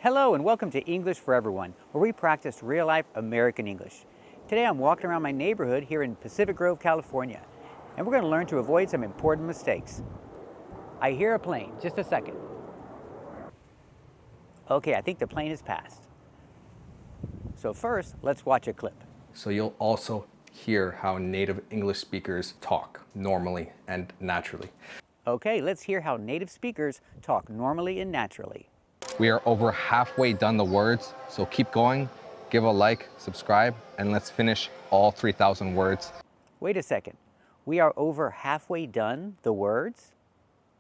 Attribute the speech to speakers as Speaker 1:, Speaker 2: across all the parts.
Speaker 1: Hello and welcome to English for Everyone, where we practice real-life American English. Today I'm walking around my neighborhood here in Pacific Grove, California, and we're going to learn to avoid some important mistakes. I hear a plane. Just a second. Okay, I think the plane has passed. So first, let's watch a clip.
Speaker 2: So you'll also hear how native English speakers talk normally and naturally.
Speaker 1: Okay, let's hear how native speakers talk normally and naturally.
Speaker 2: We are over halfway done the words, so keep going, give a like, subscribe, and let's finish all 3,000 words.
Speaker 1: Wait a second. We are over halfway done the words?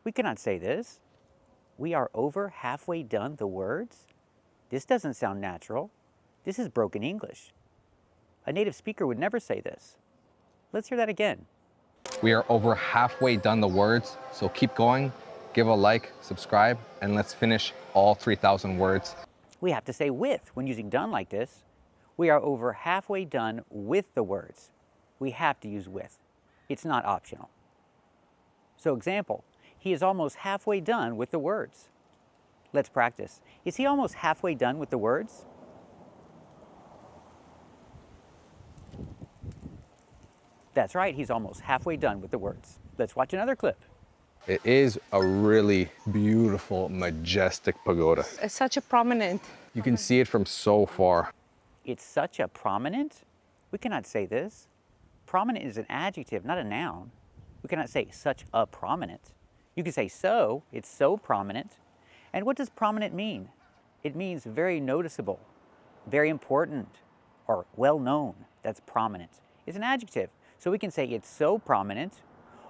Speaker 1: We cannot say this. We are over halfway done the words? This doesn't sound natural. This is broken English. A native speaker would never say this. Let's hear that again.
Speaker 2: We are over halfway done the words, so keep going, give a like, subscribe, and let's finish all 3,000 words.
Speaker 1: We have to say with when using done like this. We are over halfway done with the words. We have to use with. It's not optional. So example, he is almost halfway done with the words. Let's practice. Is he almost halfway done with the words? That's right, he's almost halfway done with the words. Let's watch another clip.
Speaker 2: It is a really beautiful, majestic pagoda.
Speaker 3: It's such a prominent.
Speaker 2: You can see it from so far.
Speaker 1: It's such a prominent? We cannot say this. Prominent is an adjective, not a noun. We cannot say such a prominent. You can say so, it's so prominent. And what does prominent mean? It means very noticeable, very important, or well known. That's prominent. It's an adjective. So we can say it's so prominent,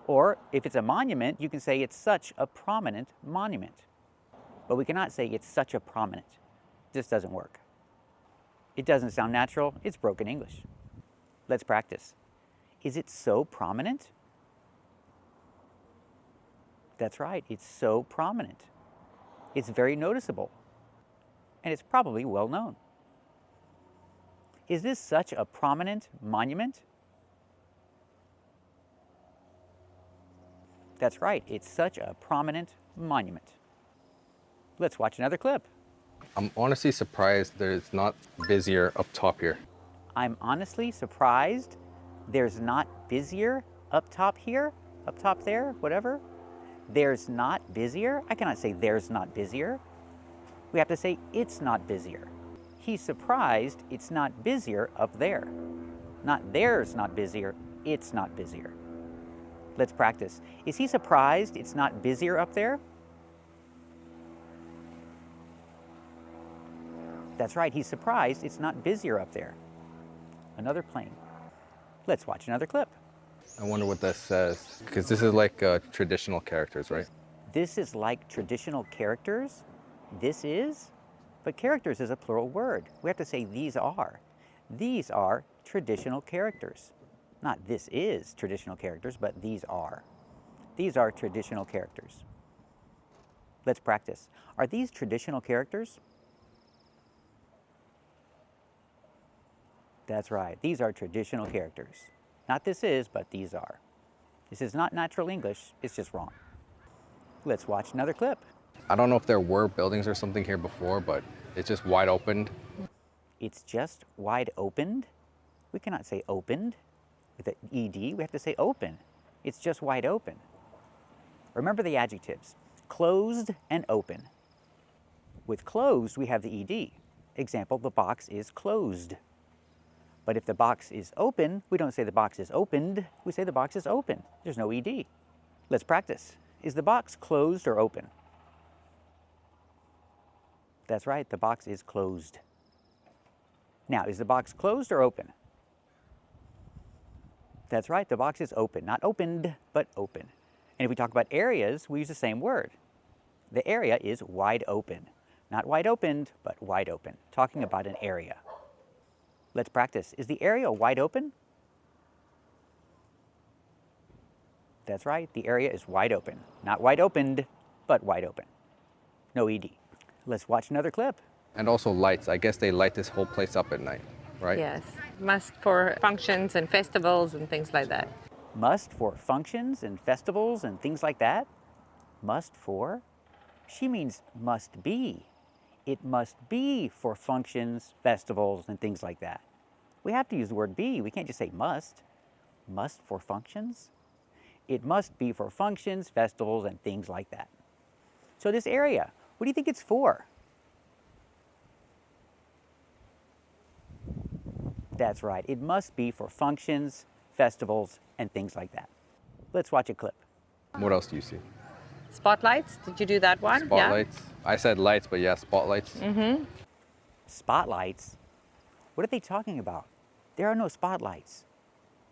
Speaker 1: or if it's a monument, you can say it's such a prominent monument. But we cannot say it's such a prominent. This doesn't work. It doesn't sound natural. It's broken English. Let's practice. Is it so prominent? That's right, it's so prominent. It's very noticeable. And it's probably well known. Is this such a prominent monument? That's right, it's such a prominent monument. Let's watch another clip.
Speaker 2: I'm honestly surprised that it's not busier up top here.
Speaker 1: I'm honestly surprised there's not busier up top here, up top there, whatever. There's not busier. I cannot say there's not busier. We have to say it's not busier. He's surprised it's not busier up there. Not there's not busier, it's not busier. Let's practice. Is he surprised it's not busier up there? That's right, he's surprised it's not busier up there. Another plane. Let's watch another clip.
Speaker 2: I wonder what that says, because this is like traditional characters, right?
Speaker 1: This is like traditional characters? This is? But characters is a plural word. We have to say these are. These are traditional characters. Not this is traditional characters, but these are. These are traditional characters. Let's practice. Are these traditional characters? That's right, these are traditional characters. Not this is, but these are. This is not natural English, it's just wrong. Let's watch another clip.
Speaker 2: I don't know if there were buildings or something here before, but it's just wide opened.
Speaker 1: It's just wide opened? We cannot say opened with an ED, we have to say open. It's just wide open. Remember the adjectives, closed and open. With closed, we have the ED. Example, the box is closed. But if the box is open, we don't say the box is opened, we say the box is open. There's no ED. Let's practice. Is the box closed or open? That's right, the box is closed. Now, is the box closed or open? That's right, the box is open. Not opened, but open. And if we talk about areas, we use the same word. The area is wide open. Not wide opened, but wide open. Talking about an area. Let's practice. Is the area wide open? That's right, the area is wide open. Not wide opened, but wide open. No ED. Let's watch another clip.
Speaker 2: And also lights. I guess they light this whole place up at night, right?
Speaker 3: Yes, must for functions and festivals and things like that.
Speaker 1: Must for functions and festivals and things like that? Must for? She means must be. It must be for functions, festivals, and things like that. We have to use the word be. We can't just say must. Must for functions? It must be for functions, festivals, and things like that. So this area, what do you think it's for? That's right. It must be for functions, festivals, and things like that. Let's watch a clip.
Speaker 2: What else do you see?
Speaker 3: Spotlights, did you do that one?
Speaker 2: Spotlights. I said lights, but yeah, spotlights.
Speaker 1: Spotlights? What are they talking about? There are no spotlights.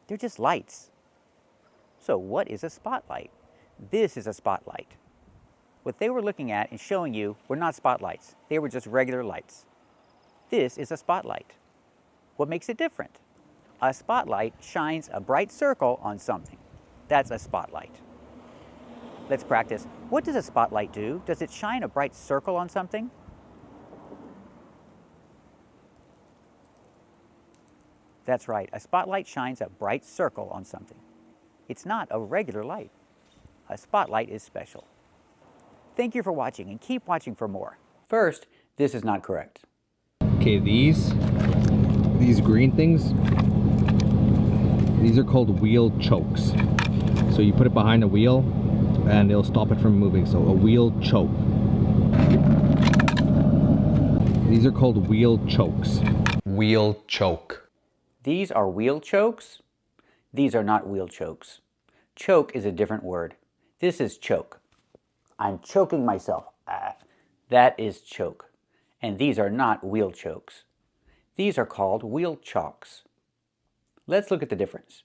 Speaker 1: They're just lights. So what is a spotlight? This is a spotlight. What they were looking at and showing you were not spotlights. They were just regular lights. This is a spotlight. What makes it different? A spotlight shines a bright circle on something. That's a spotlight. Let's practice. What does a spotlight do? Does it shine a bright circle on something? That's right. A spotlight shines a bright circle on something. It's not a regular light. A spotlight is special. Thank you for watching and keep watching for more. First, this is not correct.
Speaker 2: Okay, these green things, these are called wheel chokes. So you put it behind a wheel and it'll stop it from moving. So a wheel choke. These are called wheel chokes. Wheel choke.
Speaker 1: These are wheel chokes. These are not wheel chokes. Choke is a different word. This is choke. I'm choking myself. That is choke. And these are not wheel chokes. These are called wheel chalks. Let's look at the difference.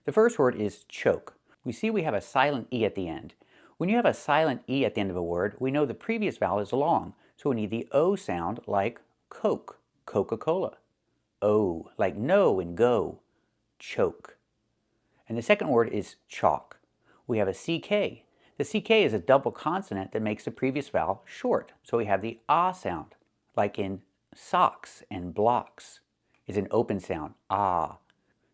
Speaker 1: The first word is choke. We see we have a silent E at the end. When you have a silent E at the end of a word, we know the previous vowel is long, so we need the O sound like Coke, Coca-Cola. O, like no and go, choke. And the second word is chalk. We have a CK. The CK is a double consonant that makes the previous vowel short, so we have the ah sound, like in socks and blocks is an open sound, ah.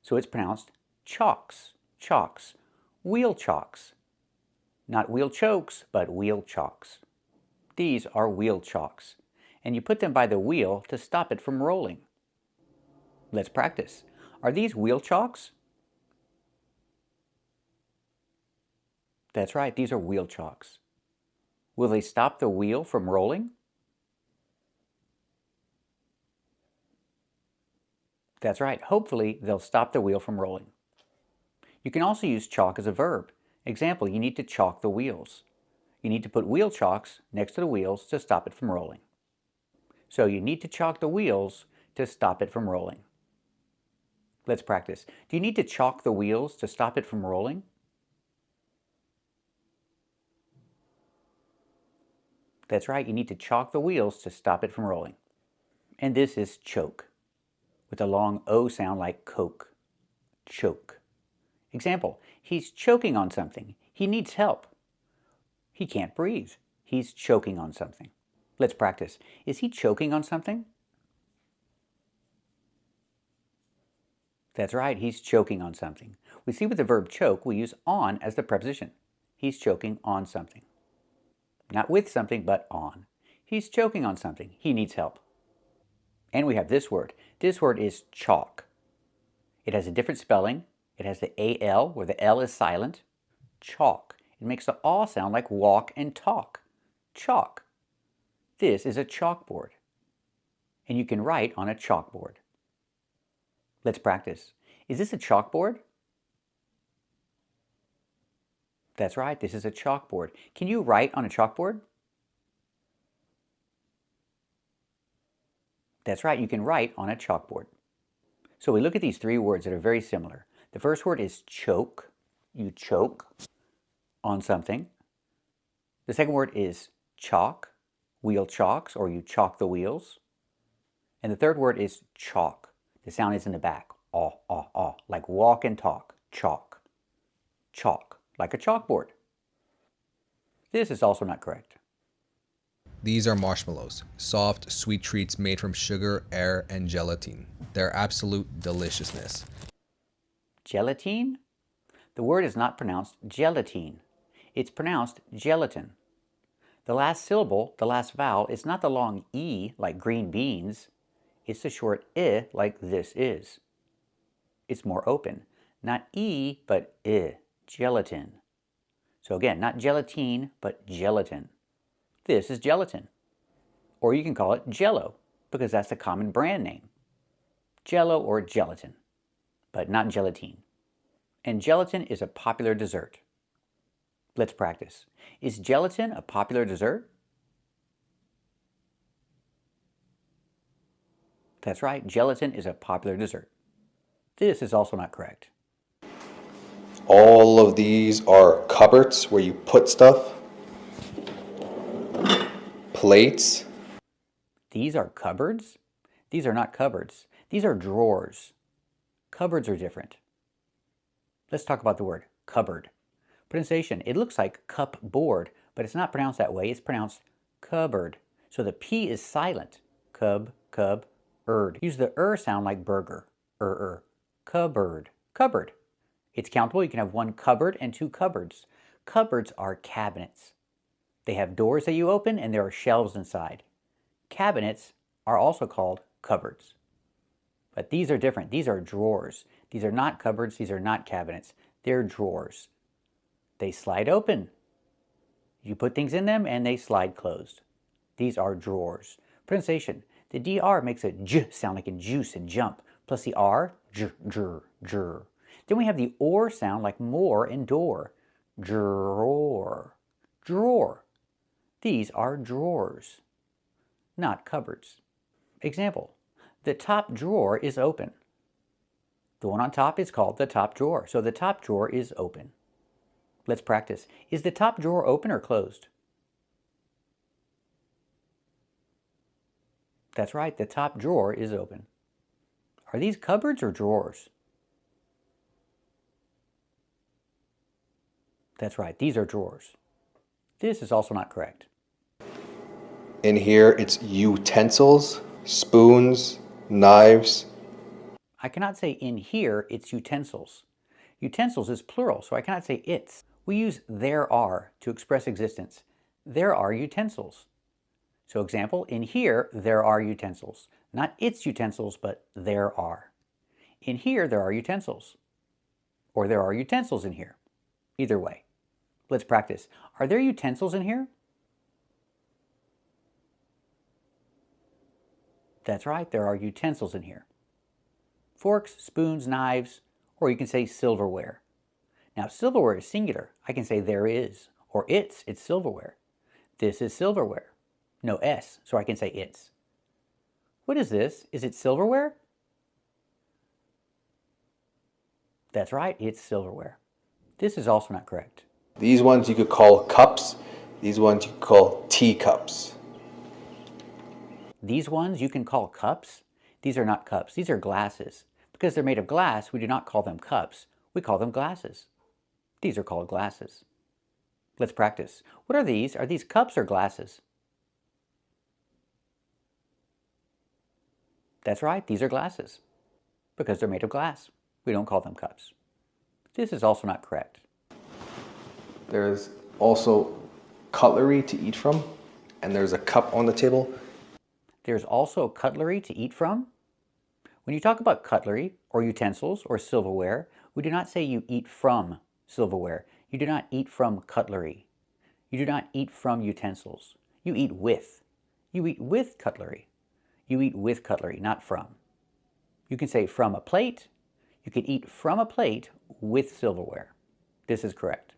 Speaker 1: So it's pronounced chalks, chalks, wheel chalks. Not wheel chokes, but wheel chalks. These are wheel chalks, and you put them by the wheel to stop it from rolling. Let's practice. Are these wheel chalks? That's right, these are wheel chalks. Will they stop the wheel from rolling? That's right, hopefully they'll stop the wheel from rolling. You can also use chalk as a verb. Example, you need to chalk the wheels. You need to put wheel chalks next to the wheels to stop it from rolling. So you need to chalk the wheels to stop it from rolling. Let's practice. Do you need to chalk the wheels to stop it from rolling? That's right, you need to chalk the wheels to stop it from rolling. And this is choke, with a long O sound like Coke, choke. Example, he's choking on something. He needs help. He can't breathe. He's choking on something. Let's practice. Is he choking on something? That's right, he's choking on something. We see with the verb choke, we use on as the preposition. He's choking on something. Not with something, but on. He's choking on something. He needs help. And we have this word. This word is chalk. It has a different spelling. It has the AL, where the L is silent. Chalk. It makes the aw sound like walk and talk. Chalk. This is a chalkboard. And you can write on a chalkboard. Let's practice. Is this a chalkboard? That's right, this is a chalkboard. Can you write on a chalkboard? That's right, you can write on a chalkboard. So we look at these three words that are very similar. The first word is choke. You choke on something. The second word is chalk, wheel chalks, or you chalk the wheels. And the third word is chalk. The sound is in the back, like walk and talk, chalk. Chalk, like a chalkboard. This is also not correct.
Speaker 2: These are marshmallows, soft, sweet treats made from sugar, air, and gelatin. They're absolute deliciousness.
Speaker 1: Gelatine? The word is not pronounced gelatine. It's pronounced gelatin. The last syllable, the last vowel, is not the long E like green beans. It's the short I like this is. It's more open. Not E, but I, gelatin. So again, not gelatine, but gelatin. This is gelatin. Or you can call it Jello, because that's a common brand name. Jello or gelatin, but not gelatine. And gelatin is a popular dessert. Let's practice. Is gelatin a popular dessert? That's right, gelatin is a popular dessert. This is also not correct.
Speaker 2: All of these are cupboards where you put stuff. Plates.
Speaker 1: These are cupboards? These are not cupboards. These are drawers. Cupboards are different. Let's talk about the word cupboard. Pronunciation, it looks like cupboard, but it's not pronounced that way. It's pronounced cupboard. So the P is silent. Cub-erd. Use the sound like burger. Cupboard. Cupboard. It's countable. You can have one cupboard and two cupboards. Cupboards are cabinets. They have doors that you open and there are shelves inside. Cabinets are also called cupboards. But these are different. These are drawers. These are not cupboards. These are not cabinets. They're drawers. They slide open. You put things in them and they slide closed. These are drawers. Pronunciation. The DR makes a J sound like in juice and jump. Plus the R, J, jr, jr. Then we have the OR sound like more and door. Drawer. Drawer. These are drawers, not cupboards. Example. The top drawer is open. The one on top is called the top drawer. So the top drawer is open. Let's practice. Is the top drawer open or closed? That's right, the top drawer is open. Are these cupboards or drawers? That's right, these are drawers. This is also not correct.
Speaker 2: In here, it's utensils, spoons, knives.
Speaker 1: I cannot say in here, it's utensils. Utensils is plural, so I cannot say it's. We use there are to express existence. There are utensils. So example, in here, there are utensils. Not it's utensils, but there are. In here, there are utensils. Or there are utensils in here. Either way. Let's practice. Are there utensils in here? That's right, there are utensils in here. Forks, spoons, knives, or you can say silverware. Now silverware is singular. I can say there is, or it's silverware. This is silverware. No S, so I can say it's. What is this? Is it silverware? That's right, it's silverware. This is also not correct.
Speaker 2: These ones you could call cups. These ones you could call teacups.
Speaker 1: These ones you can call cups. These are not cups. These are glasses. Because they're made of glass, we do not call them cups. We call them glasses. These are called glasses. Let's practice. What are these? Are these cups or glasses? That's right, these are glasses. Because they're made of glass. We don't call them cups. This is also not correct.
Speaker 2: There's also cutlery to eat from, and there's a cup on the table.
Speaker 1: There's also cutlery to eat from. When you talk about cutlery or utensils or silverware, we do not say you eat from silverware. You do not eat from cutlery. You do not eat from utensils. You eat with. You eat with cutlery. You eat with cutlery, not from. You can say from a plate. You can eat from a plate with silverware. This is correct.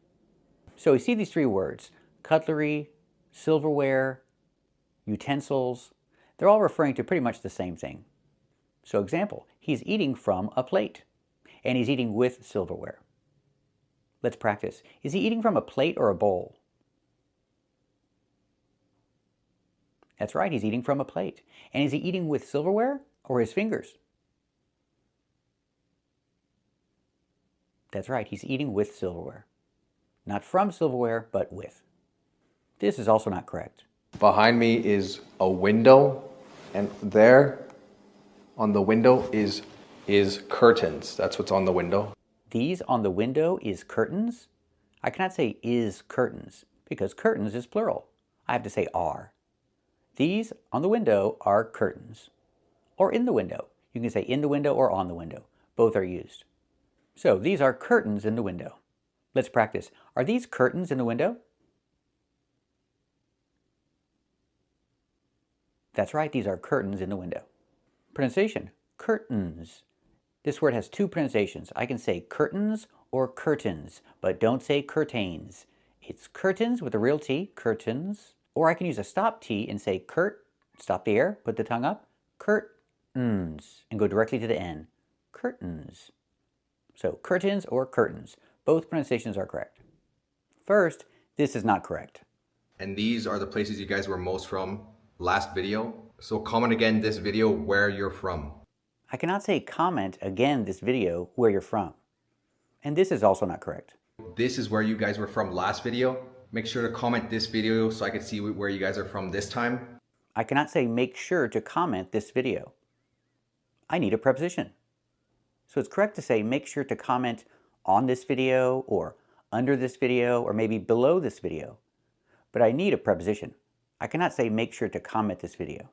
Speaker 1: So we see these three words, cutlery, silverware, utensils. They're all referring to pretty much the same thing. So example, he's eating from a plate and he's eating with silverware. Let's practice. Is he eating from a plate or a bowl? That's right, he's eating from a plate. And is he eating with silverware or his fingers? That's right, he's eating with silverware. Not from silverware, but with. This is also not correct.
Speaker 2: Behind me is a window, and there on the window is curtains. That's what's on the window.
Speaker 1: These on the window is curtains. I cannot say is curtains because curtains is plural. I have to say are. These on the window are curtains. Or in the window. You can say in the window or on the window. Both are used. So these are curtains in the window. Let's practice. Are these curtains in the window? That's right, these are curtains in the window. Pronunciation, curtains. This word has two pronunciations. I can say curtains or curtains, but don't say curtains. It's curtains with a real T, curtains. Or I can use a stop T and say curt, stop the air, put the tongue up, curtains, and go directly to the N, curtains. So curtains or curtains, both pronunciations are correct. First, this is not correct.
Speaker 2: And these are the places you guys were most from last video. So comment again this video where you're from.
Speaker 1: I cannot say comment again this video where you're from. And this is also not correct.
Speaker 2: This is where you guys were from last video. Make sure to comment this video so I can see where you guys are from this time.
Speaker 1: I cannot say make sure to comment this video. I need a preposition. So it's correct to say make sure to comment on this video or under this video or maybe below this video. But I need a preposition. I cannot say make sure to comment this video.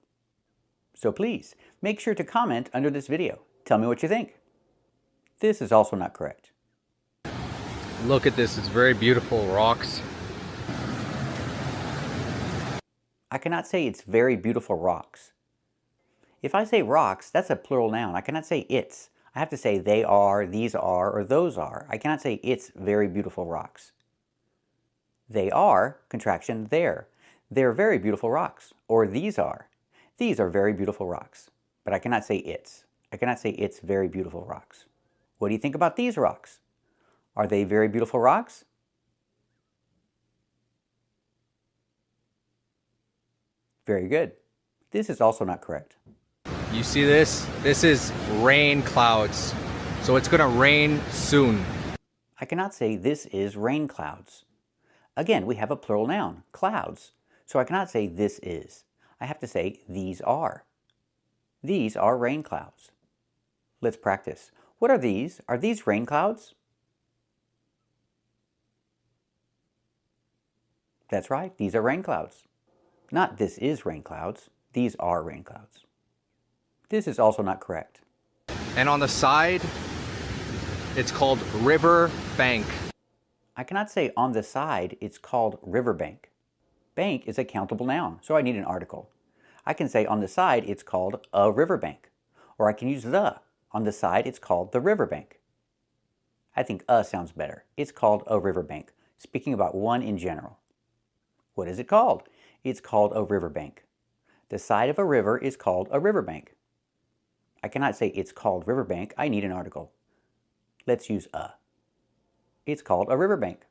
Speaker 1: So please, make sure to comment under this video. Tell me what you think. This is also not correct.
Speaker 2: Look at this, it's very beautiful rocks.
Speaker 1: I cannot say it's very beautiful rocks. If I say rocks, that's a plural noun. I cannot say it's. I have to say they are, these are, or those are. I cannot say it's very beautiful rocks. They are, contraction, they're. They're very beautiful rocks. Or these are. These are very beautiful rocks. But I cannot say it's. I cannot say it's very beautiful rocks. What do you think about these rocks? Are they very beautiful rocks? Very good. This is also not correct.
Speaker 2: You see this? This is rain clouds. So it's gonna rain soon.
Speaker 1: I cannot say this is rain clouds. Again, we have a plural noun, clouds. So I cannot say this is. I have to say these are. These are rain clouds. Let's practice. What are these? Are these rain clouds? That's right, these are rain clouds. Not this is rain clouds. These are rain clouds. This is also not correct.
Speaker 2: And on the side, it's called river bank.
Speaker 1: I cannot say on the side, it's called riverbank. Bank is a countable noun, so I need an article. I can say on the side, it's called a riverbank. Or I can use the. On the side, it's called the riverbank. I think sounds better. It's called a riverbank, speaking about one in general. What is it called? It's called a riverbank. The side of a river is called a riverbank. I cannot say it's called riverbank. I need an article. Let's use a. It's called a riverbank.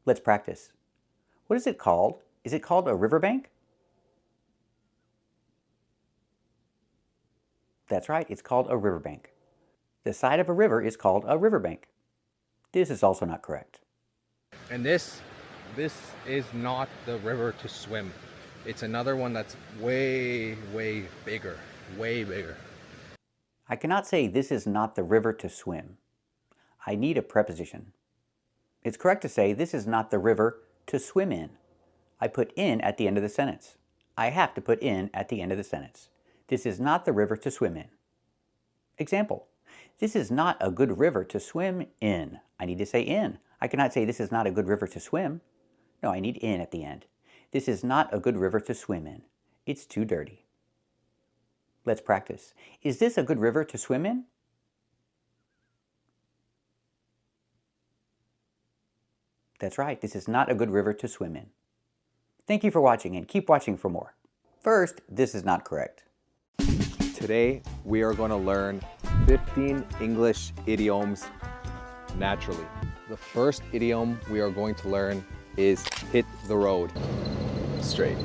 Speaker 1: Let's practice. What is it called? Is it called a riverbank? That's right, it's called a riverbank. The side of a river is called a riverbank. This is also not correct.
Speaker 2: And this is not the river to swim. It's another one that's way, way bigger. Way bigger.
Speaker 1: I cannot say this is not the river to swim. I need a preposition. It's correct to say this is not the river to swim in. I put in at the end of the sentence. I have to put in at the end of the sentence. This is not the river to swim in. Example, this is not a good river to swim in. I need to say in. I cannot say this is not a good river to swim. No, I need in at the end. This is not a good river to swim in. It's too dirty. Let's practice. Is this a good river to swim in? That's right, this is not a good river to swim in. Thank you for watching and keep watching for more. First, this is not correct.
Speaker 2: Today, we are going to learn 15 English idioms naturally. The first idiom we are going to learn is hit the road straight.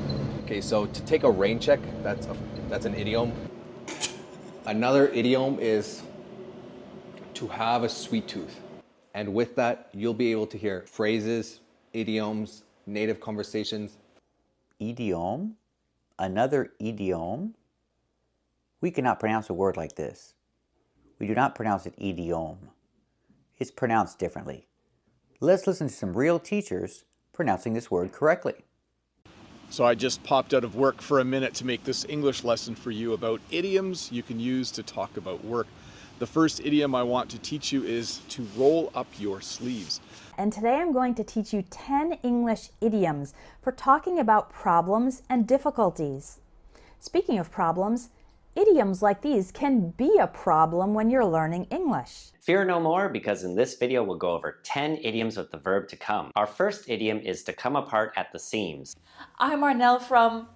Speaker 2: Okay, so to take a rain check, that's an idiom. Another idiom is to have a sweet tooth. And with that, you'll be able to hear phrases, idioms, native conversations.
Speaker 1: Idiom? Another idiom? We cannot pronounce a word like this. We do not pronounce it idiom. It's pronounced differently. Let's listen to some real teachers pronouncing this word correctly.
Speaker 4: So I just popped out of work for a minute to make this English lesson for you about idioms you can use to talk about work. The first idiom I want to teach you is to roll up your sleeves.
Speaker 5: And today I'm going to teach you 10 English idioms for talking about problems and difficulties. Speaking of problems, idioms like these can be a problem when you're learning English.
Speaker 6: Fear no more, because in this video we'll go over 10 idioms with the verb to come. Our first idiom is to come apart at the seams.
Speaker 7: I'm Arnell from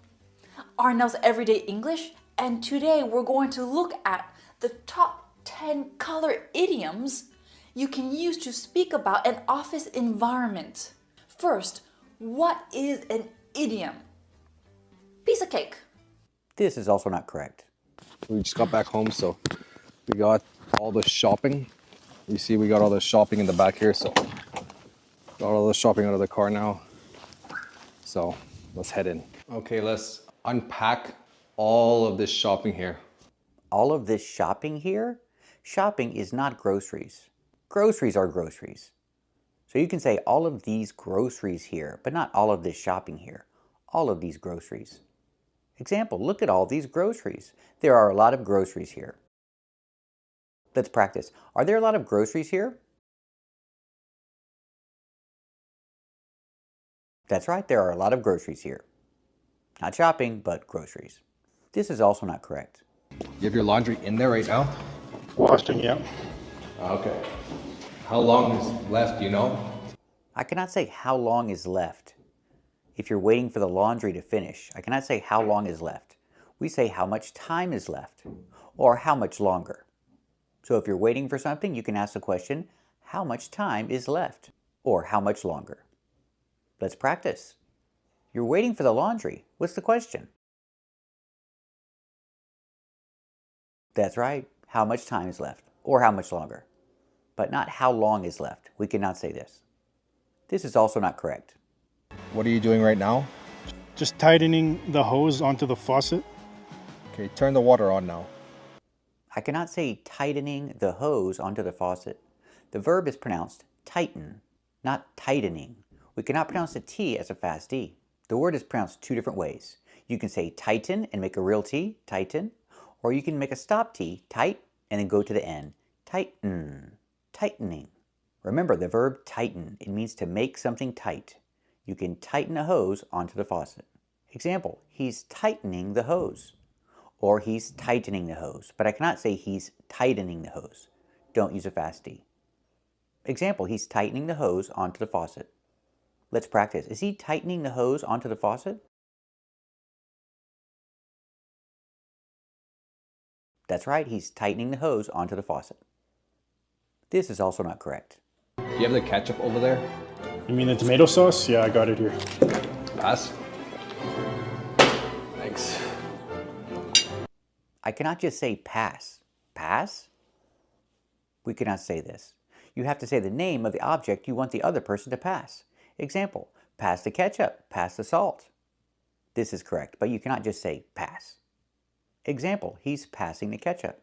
Speaker 7: Arnell's Everyday English, and today we're going to look at the top 10 color idioms you can use to speak about an office environment. First, what is an idiom? Piece of cake.
Speaker 1: This is also not correct.
Speaker 2: We just got back home, so we got all the shopping. You see we got all the shopping in the back here, so got all the shopping out of the car now. So let's head in. Okay, let's unpack all of this shopping here.
Speaker 1: All of this shopping here? Shopping is not groceries. Groceries are groceries. So you can say all of these groceries here, but not all of this shopping here. All of these groceries. Example, look at all these groceries. There are a lot of groceries here. Let's practice. Are there a lot of groceries here? That's right, there are a lot of groceries here. Not shopping, but groceries. This is also not correct.
Speaker 2: You have your laundry in there right now?
Speaker 8: Washing, yeah.
Speaker 2: Okay. How long is left, do you know?
Speaker 1: I cannot say how long is left. If you're waiting for the laundry to finish, I cannot say how long is left. We say how much time is left, or how much longer. So if you're waiting for something, you can ask the question, how much time is left, or how much longer? Let's practice. You're waiting for the laundry. What's the question? That's right. How much time is left, or how much longer? But not how long is left. We cannot say this. This is also not correct.
Speaker 2: What are you doing right now?
Speaker 8: Just tightening the hose onto the faucet.
Speaker 2: Okay, turn the water on now.
Speaker 1: I cannot say tightening the hose onto the faucet. The verb is pronounced tighten, not tightening. We cannot pronounce the T as a fast D. The word is pronounced two different ways. You can say tighten and make a real T, tighten, or you can make a stop T, tight, and then go to the N, tighten, tightening. Remember the verb tighten, it means to make something tight. You can tighten a hose onto the faucet. Example, he's tightening the hose. Or he's tightening the hose, but I cannot say he's tightening the hose. Don't use a fast D. Example, he's tightening the hose onto the faucet. Let's practice. Is he tightening the hose onto the faucet? That's right, he's tightening the hose onto the faucet. This is also not correct.
Speaker 2: Do you have the ketchup over there?
Speaker 8: You mean the tomato sauce? Yeah, I got it here.
Speaker 2: Pass. Thanks.
Speaker 1: I cannot just say pass. Pass? We cannot say this. You have to say the name of the object you want the other person to pass. Example, pass the ketchup, pass the salt. This is correct, but you cannot just say pass. Example, he's passing the ketchup.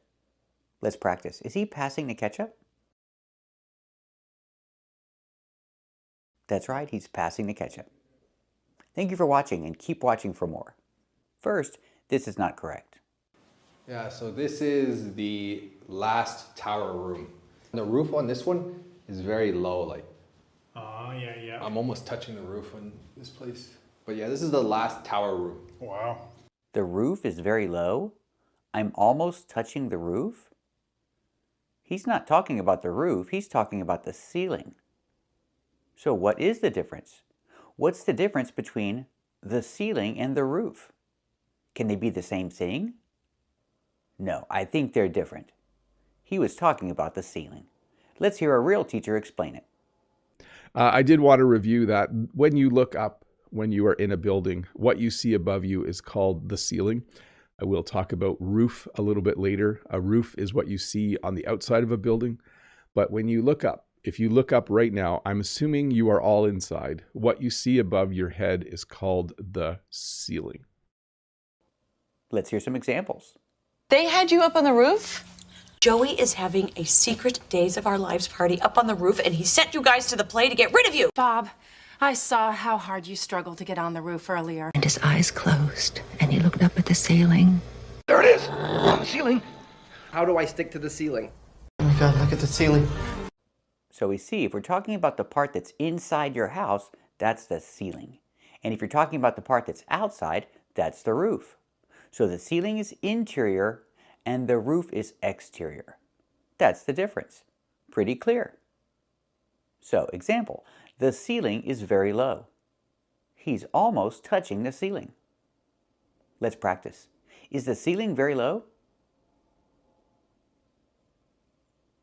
Speaker 1: Let's practice. Is he passing the ketchup? That's right, he's passing the ketchup. Thank you for watching and keep watching for more. First, this is not correct.
Speaker 2: Yeah, so this is the last tower room. The roof on this one is very low, like.
Speaker 8: Oh, yeah.
Speaker 2: I'm almost touching the roof on this place. But yeah, this is the last tower room.
Speaker 8: Wow.
Speaker 1: The roof is very low? I'm almost touching the roof? He's not talking about the roof, he's talking about the ceiling. So what is the difference? What's the difference between the ceiling and the roof? Can they be the same thing? No, I think they're different. He was talking about the ceiling. Let's hear a real teacher explain it.
Speaker 9: I did want to review that when you look up, when you are in a building, what you see above you is called the ceiling. I will talk about roof a little bit later. A roof is what you see on the outside of a building. But when you look up, if you look up right now, I'm assuming you are all inside. What you see above your head is called the ceiling.
Speaker 1: Let's hear some examples.
Speaker 10: They had you up on the roof? Joey is having a secret Days of Our Lives party up on the roof, and he sent you guys to the play to get rid of you.
Speaker 7: Bob,
Speaker 10: I saw how hard you struggled to get on the roof earlier.
Speaker 11: And his eyes closed, and he looked up at the ceiling.
Speaker 12: There it is! The ceiling! How do I stick to the ceiling?
Speaker 13: Oh my God, look at the ceiling.
Speaker 1: So we see, if we're talking about the part that's inside your house, that's the ceiling. And if you're talking about the part that's outside, that's the roof. So the ceiling is interior and the roof is exterior. That's the difference. Pretty clear. So, example, the ceiling is very low. He's almost touching the ceiling. Let's practice. Is the ceiling very low?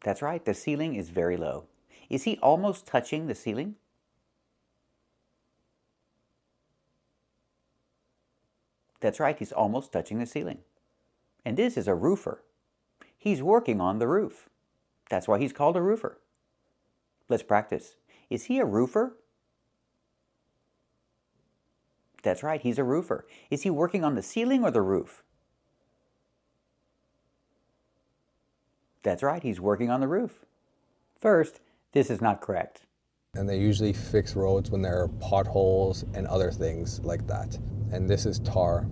Speaker 1: That's right, the ceiling is very low. Is he almost touching the ceiling? That's right, he's almost touching the ceiling. And this is a roofer. He's working on the roof. That's why he's called a roofer. Let's practice. Is he a roofer? That's right, he's a roofer. Is he working on the ceiling or the roof? That's right, he's working on the roof. First, this is not correct.
Speaker 2: And they usually fix roads when there are potholes and other things like that. And this is tar.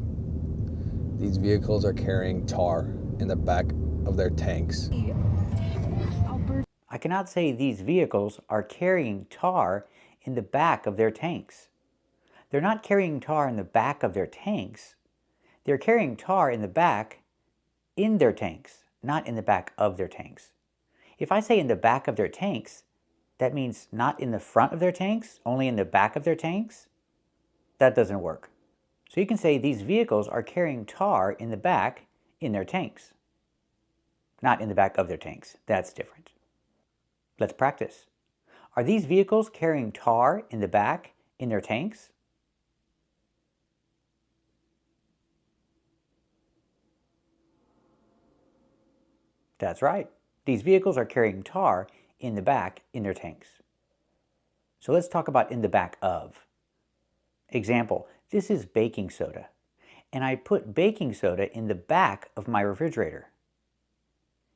Speaker 2: These vehicles are carrying tar in the back of their tanks.
Speaker 1: I cannot say these vehicles are carrying tar in the back of their tanks. They're not carrying tar in the back of their tanks. They're carrying tar in the back in their tanks, not in the back of their tanks. If I say in the back of their tanks, that means not in the front of their tanks, only in the back of their tanks? That doesn't work. So you can say these vehicles are carrying tar in the back in their tanks, not in the back of their tanks. That's different. Let's practice. Are these vehicles carrying tar in the back in their tanks? That's right. These vehicles are carrying tar in the back in their tanks. So let's talk about in the back of. Example, this is baking soda, and I put baking soda in the back of my refrigerator.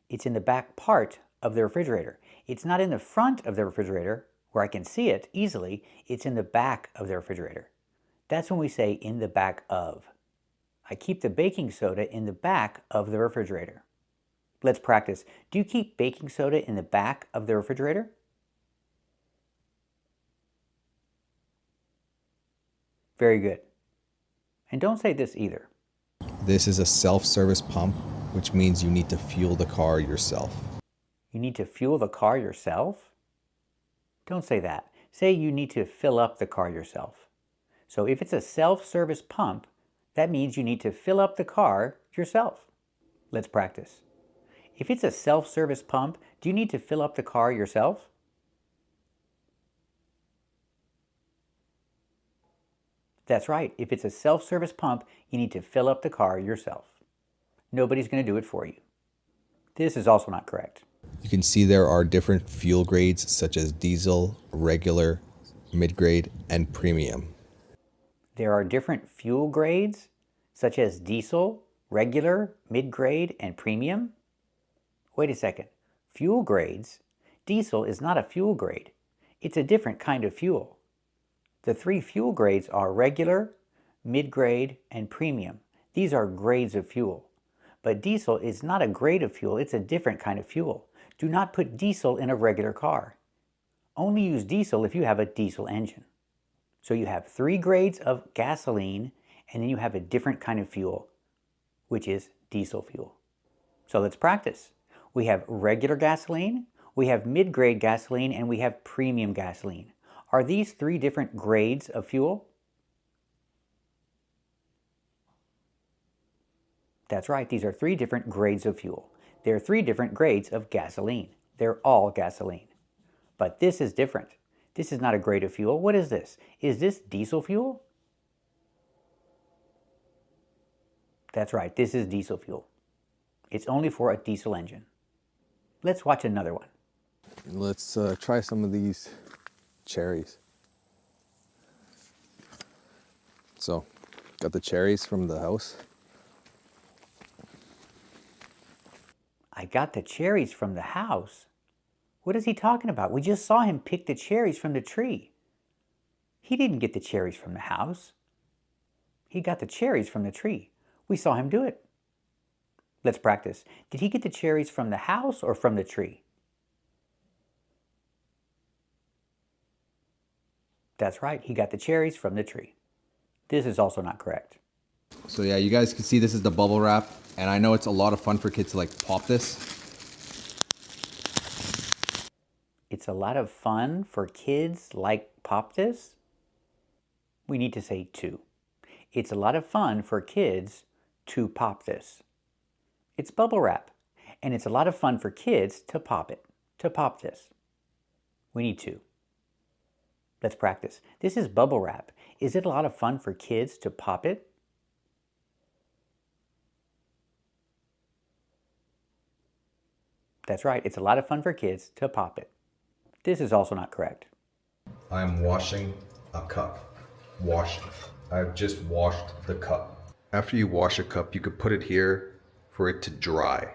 Speaker 1: It's in the back part of the refrigerator. It's not in the front of the refrigerator where I can see it easily. It's in the back of the refrigerator. That's when we say in the back of. I keep the baking soda in the back of the refrigerator. Let's practice. Do you keep baking soda in the back of the refrigerator? Very good. And don't say this either.
Speaker 2: This is a self-service pump, which means you need to fuel the car yourself.
Speaker 1: You need to fuel the car yourself? Don't say that. Say you need to fill up the car yourself. So if it's a self-service pump, that means you need to fill up the car yourself. Let's practice. If it's a self-service pump, do you need to fill up the car yourself? That's right. If it's a self-service pump, you need to fill up the car yourself. Nobody's going to do it for you. This is also not correct.
Speaker 2: You can see there are different fuel grades such as diesel, regular, mid-grade, and premium.
Speaker 1: There are different fuel grades such as diesel, regular, mid-grade, and premium. Wait a second. Fuel grades? Diesel is not a fuel grade. It's a different kind of fuel. The three fuel grades are regular, mid-grade, and premium. These are grades of fuel. But diesel is not a grade of fuel, it's a different kind of fuel. Do not put diesel in a regular car. Only use diesel if you have a diesel engine. So you have three grades of gasoline, and then you have a different kind of fuel, which is diesel fuel. So let's practice. We have regular gasoline, we have mid-grade gasoline, and we have premium gasoline. Are these three different grades of fuel? That's right, these are three different grades of fuel. There are three different grades of gasoline. They're all gasoline. But this is different. This is not a grade of fuel. What is this? Is this diesel fuel? That's right, this is diesel fuel. It's only for a diesel engine. Let's watch another one.
Speaker 2: Let's try some of these cherries. So, got the cherries from the house.
Speaker 1: I got the cherries from the house? What is he talking about? We just saw him pick the cherries from the tree. He didn't get the cherries from the house. He got the cherries from the tree. We saw him do it. Let's practice. Did he get the cherries from the house or from the tree? That's right. He got the cherries from the tree. This is also not correct.
Speaker 2: So yeah, you guys can see this is the bubble wrap, and I know it's a lot of fun for kids to like pop this.
Speaker 1: It's a lot of fun for kids like pop this. We need to say to. It's a lot of fun for kids to pop this. It's bubble wrap, and it's a lot of fun for kids to pop it, to pop this. We need to. Let's practice. This is bubble wrap. Is it a lot of fun for kids to pop it? That's right. It's a lot of fun for kids to pop it. This is also not correct.
Speaker 2: I'm washing a cup. Washing. I've just washed the cup. After you wash a cup, you could put it here for it to dry.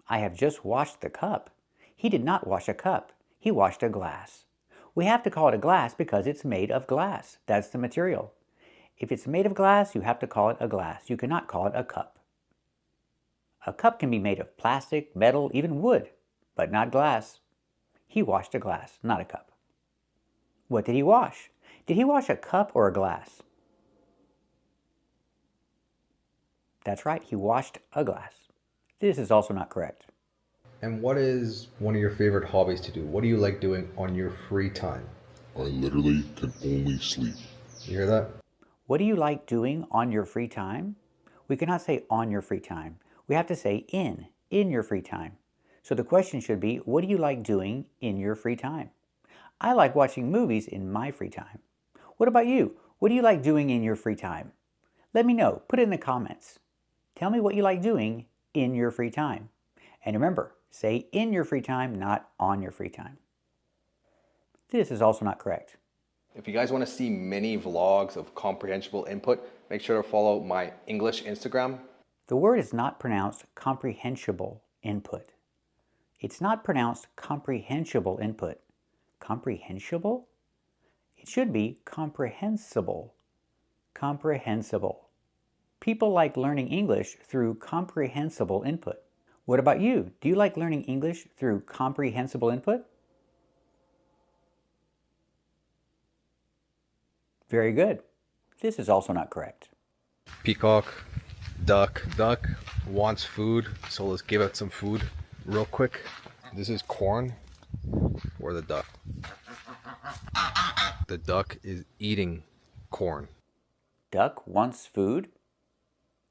Speaker 1: I have just washed the cup. He did not wash a cup. He washed a glass. We have to call it a glass because it's made of glass. That's the material. If it's made of glass, you have to call it a glass. You cannot call it a cup. A cup can be made of plastic, metal, even wood, but not glass. He washed a glass, not a cup. What did he wash? Did he wash a cup or a glass? That's right, he washed a glass. This is also not correct.
Speaker 2: And what is one of your favorite hobbies to do? What do you like doing on your free time?
Speaker 14: I literally can only sleep.
Speaker 2: You hear that?
Speaker 1: What do you like doing on your free time? We cannot say on your free time. We have to say in your free time. So the question should be, what do you like doing in your free time? I like watching movies in my free time. What about you? What do you like doing in your free time? Let me know. Put it in the comments. Tell me what you like doing in your free time. And remember, say in your free time, not on your free time. This is also not correct.
Speaker 2: If you guys want to see mini vlogs of comprehensible input, make sure to follow my English Instagram.
Speaker 1: The word is not pronounced comprehensible input. It's not pronounced comprehensible input. Comprehensible? It should be comprehensible. Comprehensible. People like learning English through comprehensible input. What about you? Do you like learning English through comprehensible input? Very good. This is also not correct.
Speaker 2: Peacock, duck. Duck wants food, so let's give it some food real quick. This is corn or the duck. The duck is eating corn.
Speaker 1: Duck wants food.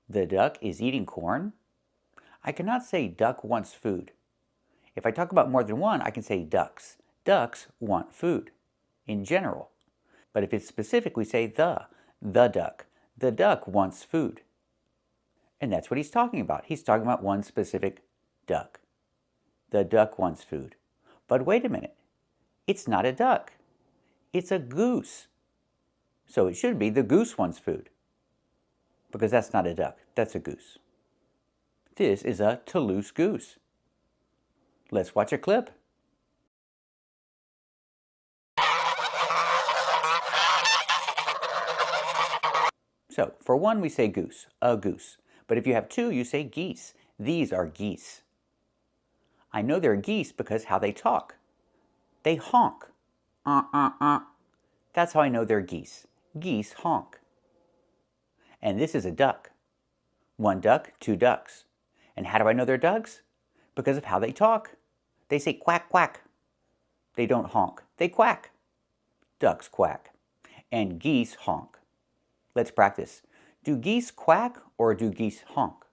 Speaker 1: The duck is eating corn. I cannot say duck wants food. If I talk about more than one, I can say ducks. Ducks want food in general. But if it's specific, we say the duck. The duck wants food. And that's what he's talking about. He's talking about one specific duck. The duck wants food. But wait a minute. It's not a duck. It's a goose. So it should be the goose wants food. Because that's not a duck. That's a goose. This is a Toulouse goose. Let's watch a clip. So, for one, we say goose, a goose. But if you have two, you say geese. These are geese. I know they're geese because how they talk. They honk. That's how I know they're geese. Geese honk. And this is a duck. One duck, two ducks. And how do I know they're ducks? Because of how they talk. They say quack, quack. They don't honk. They quack. Ducks quack. And geese honk. Let's practice. Do geese quack or do geese honk?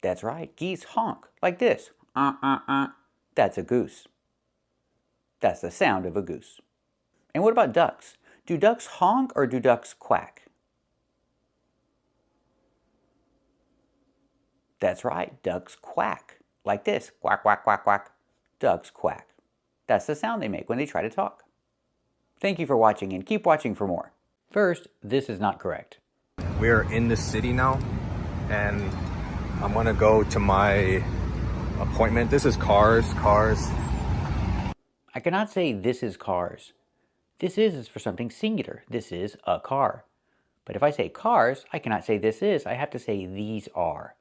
Speaker 1: That's right. Geese honk like this. That's a goose. That's the sound of a goose. And what about ducks? Do ducks honk or do ducks quack? That's right. Ducks quack like this. Quack, quack, quack, quack. Ducks quack. That's the sound they make when they try to talk. Thank you for watching and keep watching for more. First, this is not correct.
Speaker 2: We are in the city now and I'm gonna go to my appointment. This is cars.
Speaker 1: I cannot say this is cars. This is for something singular. This is a car. But if I say cars, I cannot say this is. I have to say these are.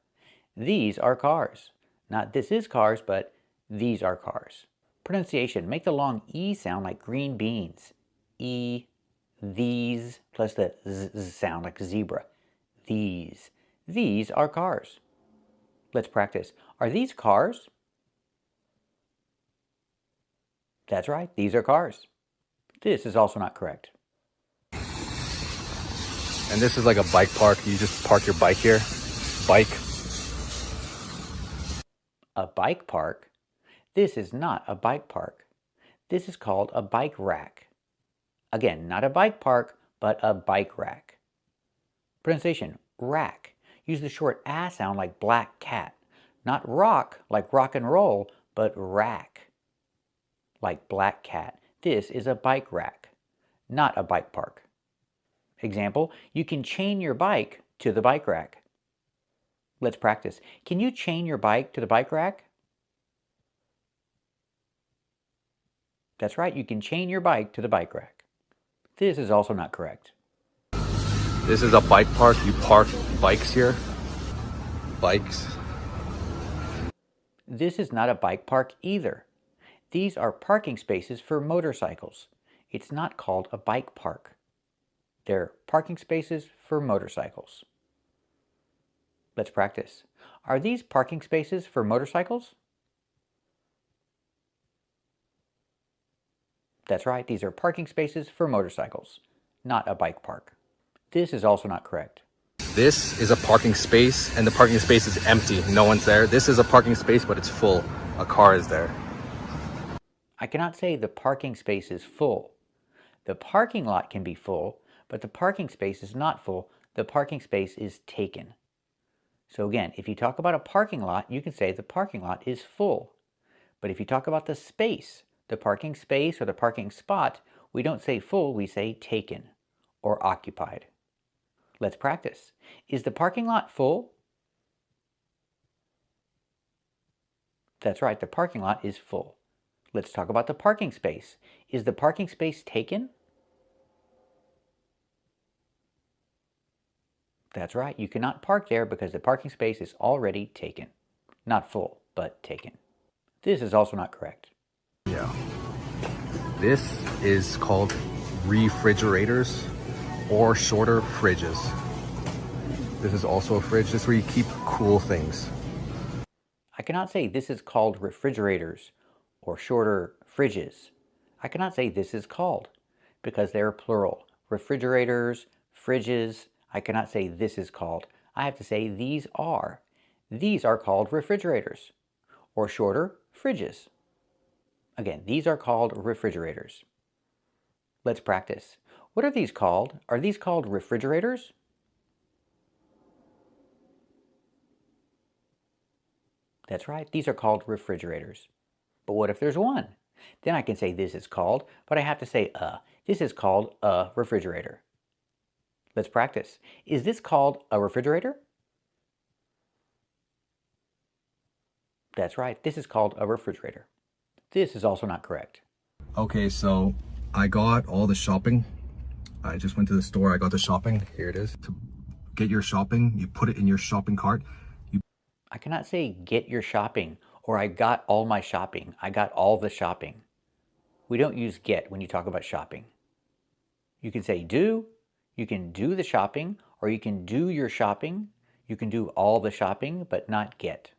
Speaker 1: These are cars. Not this is cars, but these are cars. Pronunciation. Make the long E sound like green beans. E, these, plus the Z sound like zebra. These. These are cars. Let's practice. Are these cars? That's right, these are cars. This is also not correct.
Speaker 2: And this is like a bike park. You just park your bike here. Bike.
Speaker 1: A bike park? This is not a bike park. This is called a bike rack. Again, not a bike park, but a bike rack. Pronunciation, rack. Use the short A sound like black cat. Not rock like rock and roll, but rack like black cat. This is a bike rack, not a bike park. Example, you can chain your bike to the bike rack. Let's practice. Can you chain your bike to the bike rack? That's right, you can chain your bike to the bike rack. This is also not correct.
Speaker 2: This is a bike park. You park bikes here. Bikes.
Speaker 1: This is not a bike park either. These are parking spaces for motorcycles. It's not called a bike park. They're parking spaces for motorcycles. Let's practice. Are these parking spaces for motorcycles? That's right, these are parking spaces for motorcycles, not a bike park. This is also not correct.
Speaker 2: This is a parking space, and the parking space is empty. No one's there. This is a parking space, but it's full. A car is there.
Speaker 1: I cannot say the parking space is full. The parking lot can be full, but the parking space is not full. The parking space is taken. So again, if you talk about a parking lot, you can say the parking lot is full. But if you talk about the space, the parking space or the parking spot, we don't say full, we say taken or occupied. Let's practice. Is the parking lot full? That's right, the parking lot is full. Let's talk about the parking space. Is the parking space taken? That's right, you cannot park there because the parking space is already taken. Not full, but taken. This is also not correct.
Speaker 2: Yeah. This is called refrigerators or shorter fridges. This is also a fridge. This is where you keep cool things.
Speaker 1: I cannot say this is called refrigerators or shorter fridges. I cannot say this is called because they're plural. Refrigerators, fridges. I cannot say this is called. I have to say these are. These are called refrigerators or shorter fridges. Again, these are called refrigerators. Let's practice. What are these called? Are these called refrigerators? That's right, these are called refrigerators. But what if there's one? Then I can say this is called, but I have to say This is called a refrigerator. Let's practice. Is this called a refrigerator? That's right, this is called a refrigerator. This is also not correct.
Speaker 2: Okay, so I got all the shopping. I just went to the store, I got the shopping. Here it is. To get your shopping, you put it in your shopping cart.
Speaker 1: I cannot say get your shopping or I got all my shopping. I got all the shopping. We don't use get when you talk about shopping. You can say do, you can do the shopping, or you can do your shopping. You can do all the shopping, but not get.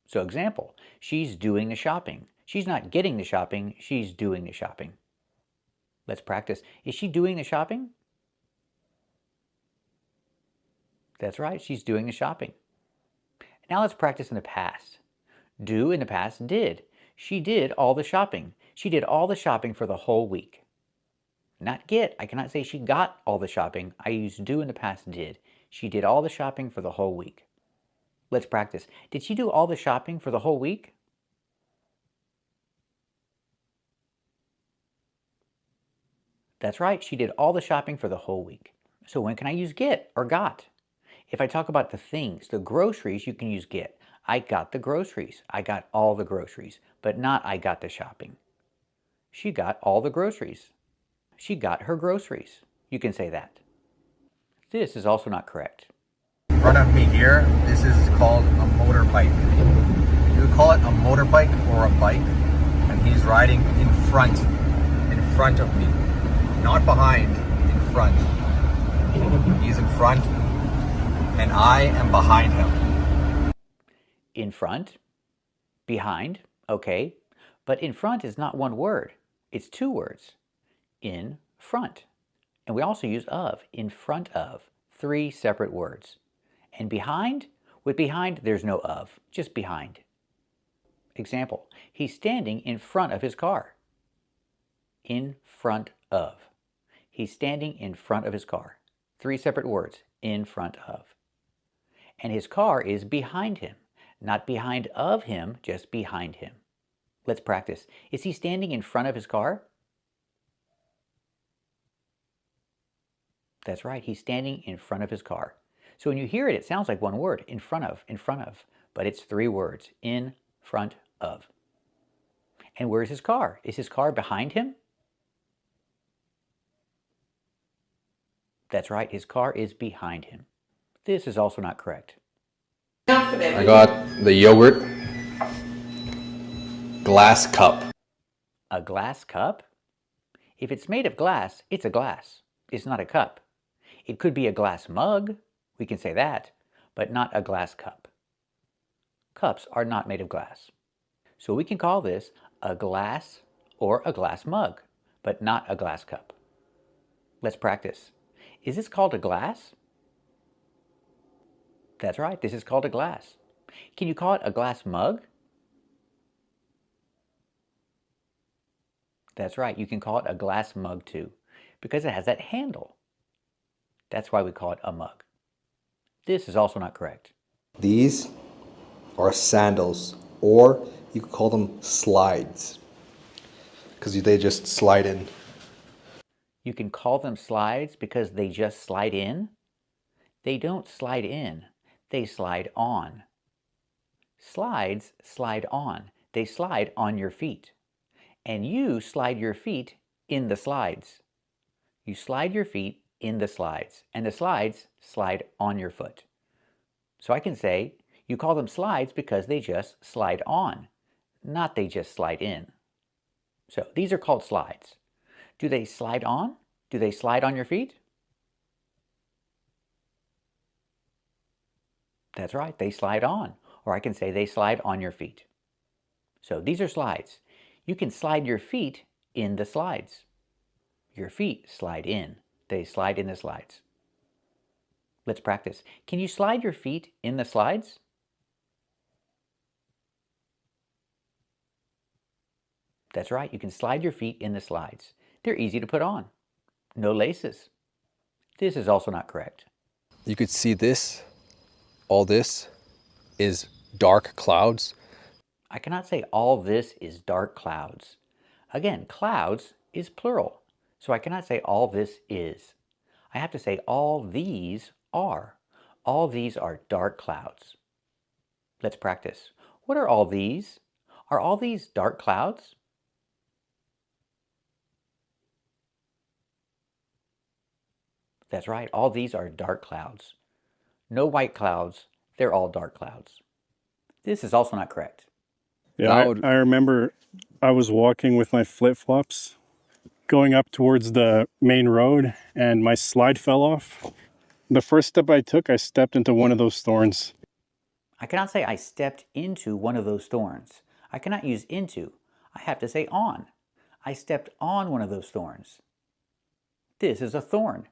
Speaker 1: So example, she's doing the shopping. She's not getting the shopping, she's doing the shopping. Let's practice. Is she doing the shopping? That's right, she's doing the shopping. Now let's practice in the past. Do in the past did. She did all the shopping. She did all the shopping for the whole week. Not get. I cannot say she got all the shopping. I use do in the past did. She did all the shopping for the whole week. Let's practice. Did she do all the shopping for the whole week? That's right, she did all the shopping for the whole week. So when can I use get or got? If I talk about the things, the groceries, you can use get. I got the groceries. I got all the groceries, but not I got the shopping. She got all the groceries. She got her groceries. You can say that. This is also not correct.
Speaker 2: In front of me here, this is called a motorbike. You would call it a motorbike or a bike, and he's riding in front of me. Not behind, in front. He's in front, and I am behind him.
Speaker 1: In front, behind, okay, but in front is not one word. It's two words. In front. And we also use of, in front of, three separate words. And behind, with behind, there's no of, just behind. Example, he's standing in front of his car. In front of. He's standing in front of his car. Three separate words, in front of. And his car is behind him. Not behind of him, just behind him. Let's practice. Is he standing in front of his car? That's right, he's standing in front of his car. So when you hear it, it sounds like one word, in front of, but it's three words, in front of. And where's his car? Is his car behind him? That's right, his car is behind him. This is also not correct.
Speaker 2: I got the yogurt glass cup.
Speaker 1: A glass cup? If it's made of glass, it's a glass. It's not a cup. It could be a glass mug, we can say that, but not a glass cup. Cups are not made of glass. So we can call this a glass or a glass mug, but not a glass cup. Let's practice. Is this called a glass? That's right, this is called a glass. Can you call it a glass mug? That's right, you can call it a glass mug too, because it has that handle. That's why we call it a mug. This is also not correct.
Speaker 2: These are sandals, or you could call them slides, because they just slide in.
Speaker 1: You can call them slides because they just slide in? They don't slide in, they slide on. Slides slide on. They slide on your feet. And you slide your feet in the slides. You slide your feet in the slides, and the slides slide on your foot. So I can say, you call them slides because they just slide on, not they just slide in. So these are called slides. Do they slide on? Do they slide on your feet? That's right, they slide on. Or I can say they slide on your feet. So these are slides. You can slide your feet in the slides. Your feet slide in. They slide in the slides. Let's practice. Can you slide your feet in the slides? That's right, you can slide your feet in the slides. They're easy to put on. No laces. This is also not correct.
Speaker 2: You could see this, all this is dark clouds.
Speaker 1: I cannot say all this is dark clouds. Again, clouds is plural. So I cannot say all this is. I have to say all these are. All these are dark clouds. Let's practice. What are all these? Are all these dark clouds? That's right, all these are dark clouds. No white clouds, they're all dark clouds. This is also not correct.
Speaker 8: Yeah, I remember I was walking with my flip-flops going up towards the main road and my slide fell off. The first step I took, I stepped into one of those thorns.
Speaker 1: I cannot say I stepped into one of those thorns. I cannot use into. I have to say on. I stepped on one of those thorns. This is a thorn.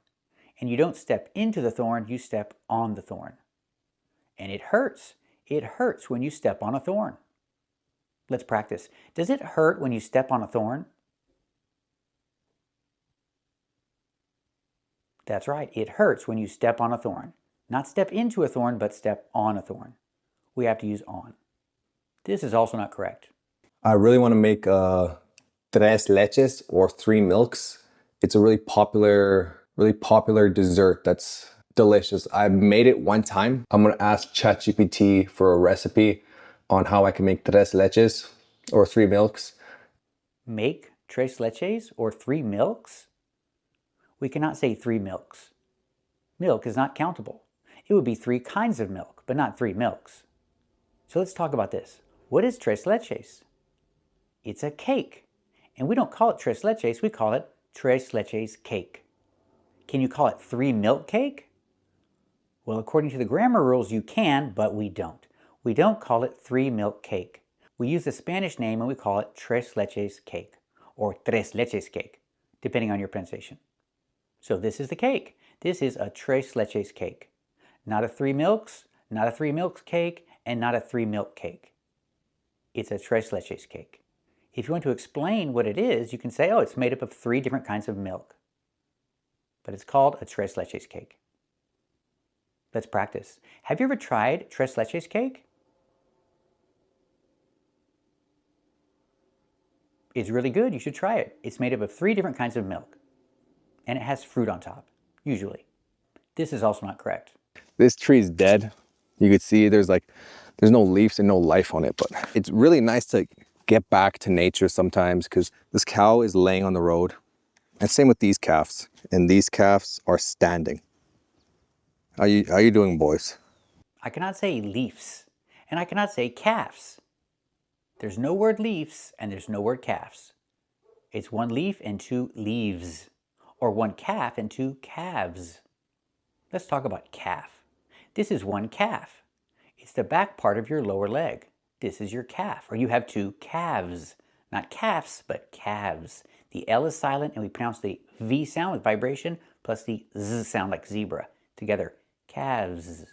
Speaker 1: And you don't step into the thorn, you step on the thorn. And it hurts. It hurts when you step on a thorn. Let's practice. Does it hurt when you step on a thorn? That's right, it hurts when you step on a thorn. Not step into a thorn, but step on a thorn. We have to use on. This is also not correct.
Speaker 2: I really want to make tres leches, or 3 milks. It's a really popular dessert that's delicious. I made it one time. I'm going to ask ChatGPT for a recipe on how I can make tres leches, or 3 milks.
Speaker 1: Make Tres leches, or 3 milks? We cannot say 3 milks. Milk is not countable. It would be 3 kinds of milk, but not 3 milks. So let's talk about this. What is tres leches? It's a cake. And we don't call it tres leches, we call it tres leches cake. Can you call it 3 milk cake? Well, according to the grammar rules, you can, but we don't. We don't call it 3 milk cake. We use the Spanish name and we call it tres leches cake, or tres leches cake, depending on your pronunciation. So this is the cake. This is a tres leches cake. Not a 3 milks, not a 3 milks cake, and not a 3 milk cake. It's a tres leches cake. If you want to explain what it is, you can say, oh, it's made up of 3 different kinds of milk. But it's called a tres leches cake. Let's practice. Have you ever tried tres leches cake? It's really good. You should try it. It's made up of 3 different kinds of milk. And it has fruit on top, usually. This is also not correct.
Speaker 2: This tree is dead. You could see there's no leaves and no life on it, but it's really nice to get back to nature sometimes because this cow is laying on the road. And same with these calves. And these calves are standing. How you doing, boys?
Speaker 1: I cannot say leaves, and I cannot say calves. There's no word leaves, and there's no word calves. It's 1 leaf and 2 leaves, or 1 calf and 2 calves. Let's talk about calf. This is 1 calf. It's the back part of your lower leg. This is your calf, or you have 2 calves. Not calves, but calves. The L is silent, and we pronounce the V sound with vibration, plus the Z sound like zebra. Together, calves.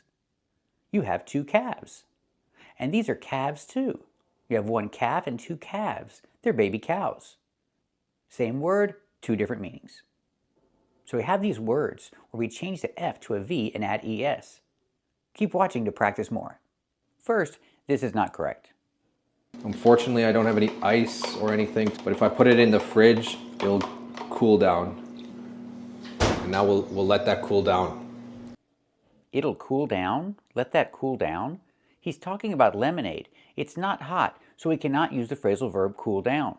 Speaker 1: You have 2 calves. And these are calves too. You have 1 calf and 2 calves. They're baby cows. Same word, 2 different meanings. So we have these words where we change the F to a V and add ES. Keep watching to practice more. First, this is not correct.
Speaker 2: Unfortunately, I don't have any ice or anything, but if I put it in the fridge, it'll cool down. And now we'll let that cool down.
Speaker 1: It'll cool down? Let that cool down? He's talking about lemonade. It's not hot, so we cannot use the phrasal verb cool down.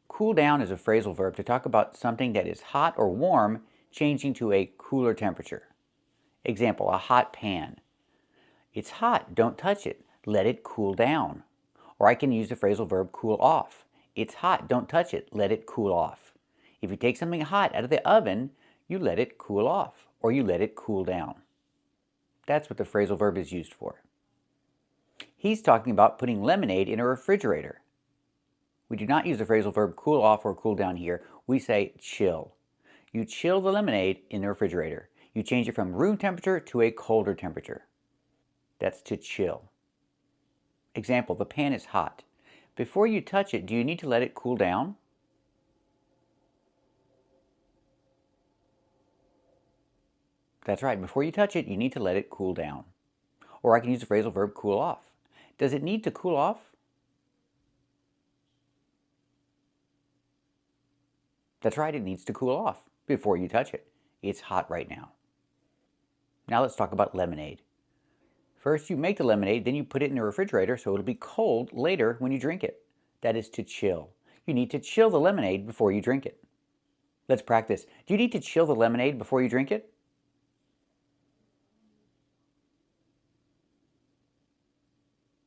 Speaker 1: Cool down is a phrasal verb to talk about something that is hot or warm changing to a cooler temperature. Example, a hot pan. It's hot, don't touch it. Let it cool down. Or I can use the phrasal verb cool off. It's hot, don't touch it. Let it cool off. If you take something hot out of the oven, you let it cool off, or you let it cool down. That's what the phrasal verb is used for. He's talking about putting lemonade in a refrigerator. We do not use the phrasal verb cool off or cool down here. We say chill. You chill the lemonade in the refrigerator. You change it from room temperature to a colder temperature. That's to chill. Example, the pan is hot. Before you touch it, do you need to let it cool down? That's right, before you touch it, you need to let it cool down. Or I can use the phrasal verb cool off. Does it need to cool off? That's right, it needs to cool off before you touch it. It's hot right now. Now let's talk about lemonade. First you make the lemonade, then you put it in the refrigerator so it'll be cold later when you drink it. That is to chill. You need to chill the lemonade before you drink it. Let's practice. Do you need to chill the lemonade before you drink it?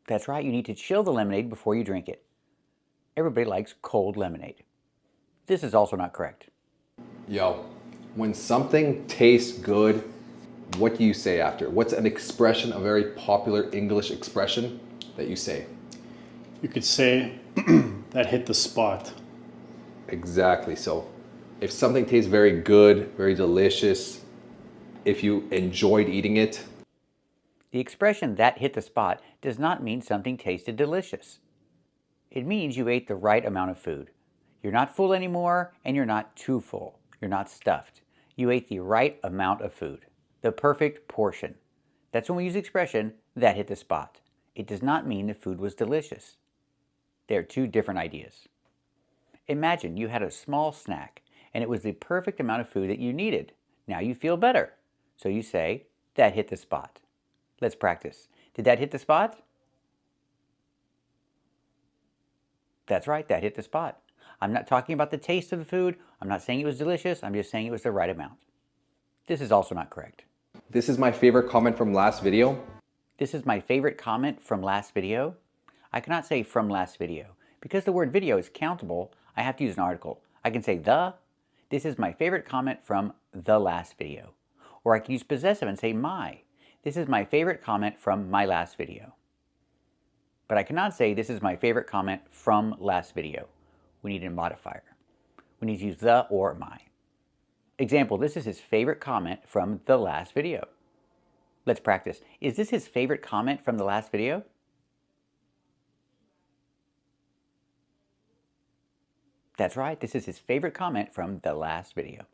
Speaker 1: That's right, you need to chill the lemonade before you drink it. Everybody likes cold lemonade. This is also not correct.
Speaker 2: Yo, when something tastes good, what do you say after? What's an expression, a very popular English expression that you say?
Speaker 8: You could say, that hit the spot.
Speaker 2: Exactly. So if something tastes very good, very delicious, if you enjoyed eating it.
Speaker 1: The expression that hit the spot does not mean something tasted delicious. It means you ate the right amount of food. You're not full anymore, and you're not too full. You're not stuffed. You ate the right amount of food. The perfect portion. That's when we use the expression, that hit the spot. It does not mean the food was delicious. They're 2 different ideas. Imagine you had a small snack, and it was the perfect amount of food that you needed. Now you feel better. So you say, that hit the spot. Let's practice. Did that hit the spot? That's right, that hit the spot. I'm not talking about the taste of the food. I'm not saying it was delicious. I'm just saying it was the right amount. This is also not correct.
Speaker 2: This is my favorite comment from last video.
Speaker 1: This is my favorite comment from last video. I cannot say from last video. Because the word video is countable, I have to use an article. I can say the. This is my favorite comment from the last video. Or I can use possessive and say my. This is my favorite comment from my last video. But I cannot say this is my favorite comment from last video. We need a modifier. We need to use the or my. Example, this is his favorite comment from the last video. Let's practice. Is this his favorite comment from the last video? That's right, this is his favorite comment from the last video.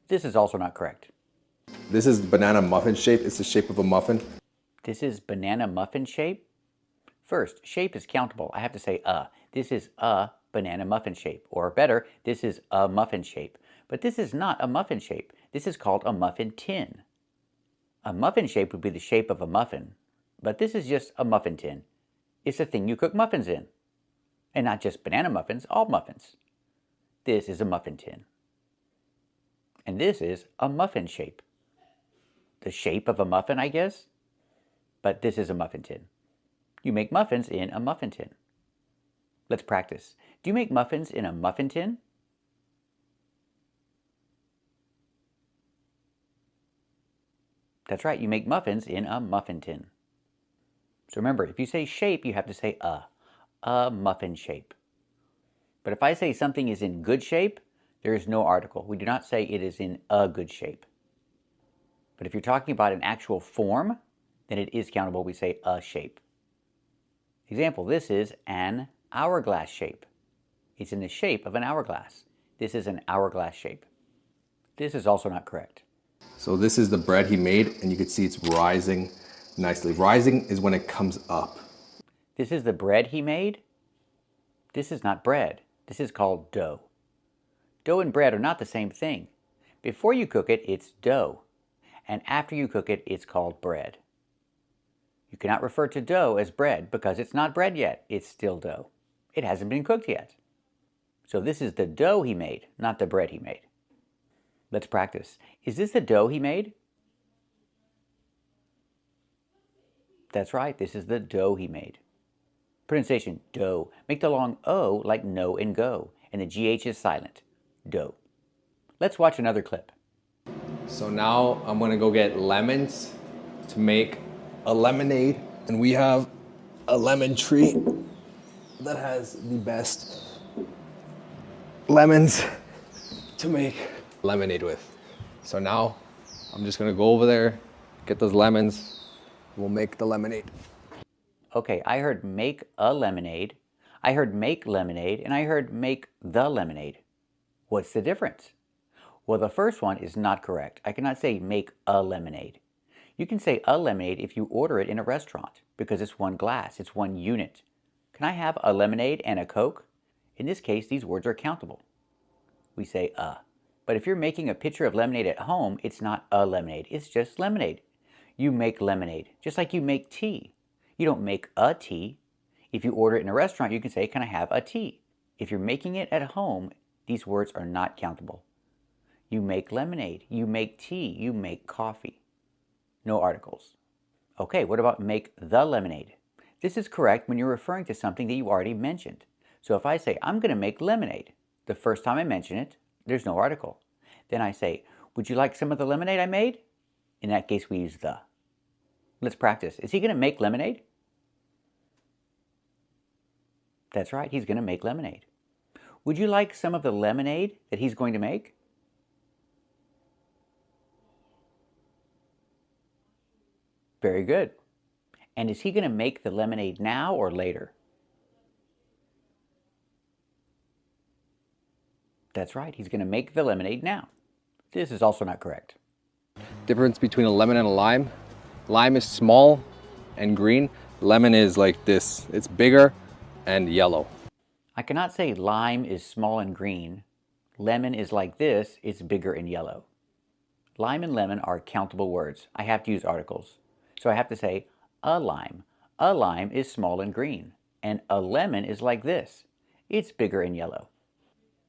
Speaker 1: This is also not correct.
Speaker 2: This is banana muffin shape. It's the shape of a muffin.
Speaker 1: This is banana muffin shape. First, shape is countable. I have to say a. This is a banana muffin shape. Or better, this is a muffin shape. But this is not a muffin shape. This is called a muffin tin. A muffin shape would be the shape of a muffin. But this is just a muffin tin. It's the thing you cook muffins in. And not just banana muffins, all muffins. This is a muffin tin. And this is a muffin shape. The shape of a muffin, I guess. But this is a muffin tin. You make muffins in a muffin tin. Let's practice. Do you make muffins in a muffin tin? That's right, you make muffins in a muffin tin. So remember, if you say shape, you have to say a muffin shape. But if I say something is in good shape, there is no article. We do not say it is in a good shape. But if you're talking about an actual form, then it is countable. We say a shape. Example, this is an hourglass shape. It's in the shape of an hourglass. This is an hourglass shape. This is also not correct.
Speaker 2: So this is the bread he made, and you can see it's rising nicely. Rising is when it comes up.
Speaker 1: This is the bread he made. This is not bread. This is called dough. Dough and bread are not the same thing. Before you cook it, it's dough. And after you cook it, it's called bread. You cannot refer to dough as bread because it's not bread yet. It's still dough. It hasn't been cooked yet. So this is the dough he made, not the bread he made. Let's practice. Is this the dough he made? That's right, this is the dough he made. Pronunciation, dough. Make the long O like no and go, and the GH is silent. Dough. Let's watch another clip.
Speaker 2: So now I'm gonna go get lemons to make a lemonade. And we have a lemon tree that has the best lemons to make lemonade with. So now I'm just gonna go over there, get those lemons, we'll make the lemonade.
Speaker 1: Okay, I heard make a lemonade, I heard make lemonade, and I heard make the lemonade. What's the difference? Well, the first one is not correct. I cannot say make a lemonade. You can say a lemonade if you order it in a restaurant because it's one glass, it's one unit. Can I have a lemonade and a Coke? In this case, these words are countable. We say a. But if you're making a pitcher of lemonade at home, it's not a lemonade, it's just lemonade. You make lemonade, just like you make tea. You don't make a tea. If you order it in a restaurant, you can say, can I have a tea? If you're making it at home, these words are not countable. You make lemonade, you make tea, you make coffee. No articles. Okay, what about make the lemonade? This is correct when you're referring to something that you already mentioned. So if I say, I'm going to make lemonade, the first time I mention it, there's no article. Then I say, would you like some of the lemonade I made? In that case, we use the. Let's practice. Is he going to make lemonade? That's right, he's going to make lemonade. Would you like some of the lemonade that he's going to make? Very good. And is he going to make the lemonade now or later? That's right, he's going to make the lemonade now. This is also not correct.
Speaker 2: Difference between a lemon and a lime. Lime is small and green. Lemon is like this. It's bigger and yellow.
Speaker 1: I cannot say lime is small and green. Lemon is like this, it's bigger and yellow. Lime and lemon are countable words. I have to use articles. So I have to say a lime. A lime is small and green. And a lemon is like this. It's bigger and yellow.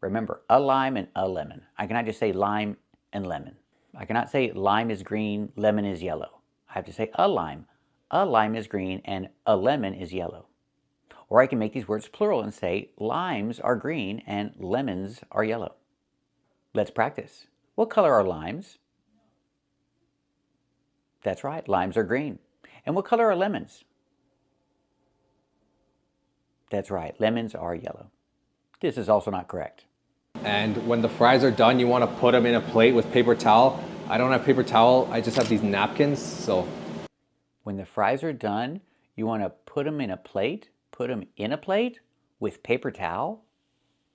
Speaker 1: Remember, a lime and a lemon. I cannot just say lime and lemon. I cannot say lime is green, lemon is yellow. I have to say a lime. A lime is green and a lemon is yellow. Or I can make these words plural and say limes are green and lemons are yellow. Let's practice. What color are limes? That's right, limes are green. And what color are lemons? That's right, lemons are yellow. This is also not correct.
Speaker 2: And when the fries are done, you want to put them in a plate with paper towel. I don't have paper towel, I just have these napkins, so.
Speaker 1: When the fries are done, you want to put them in a plate? Put them in a plate with paper towel?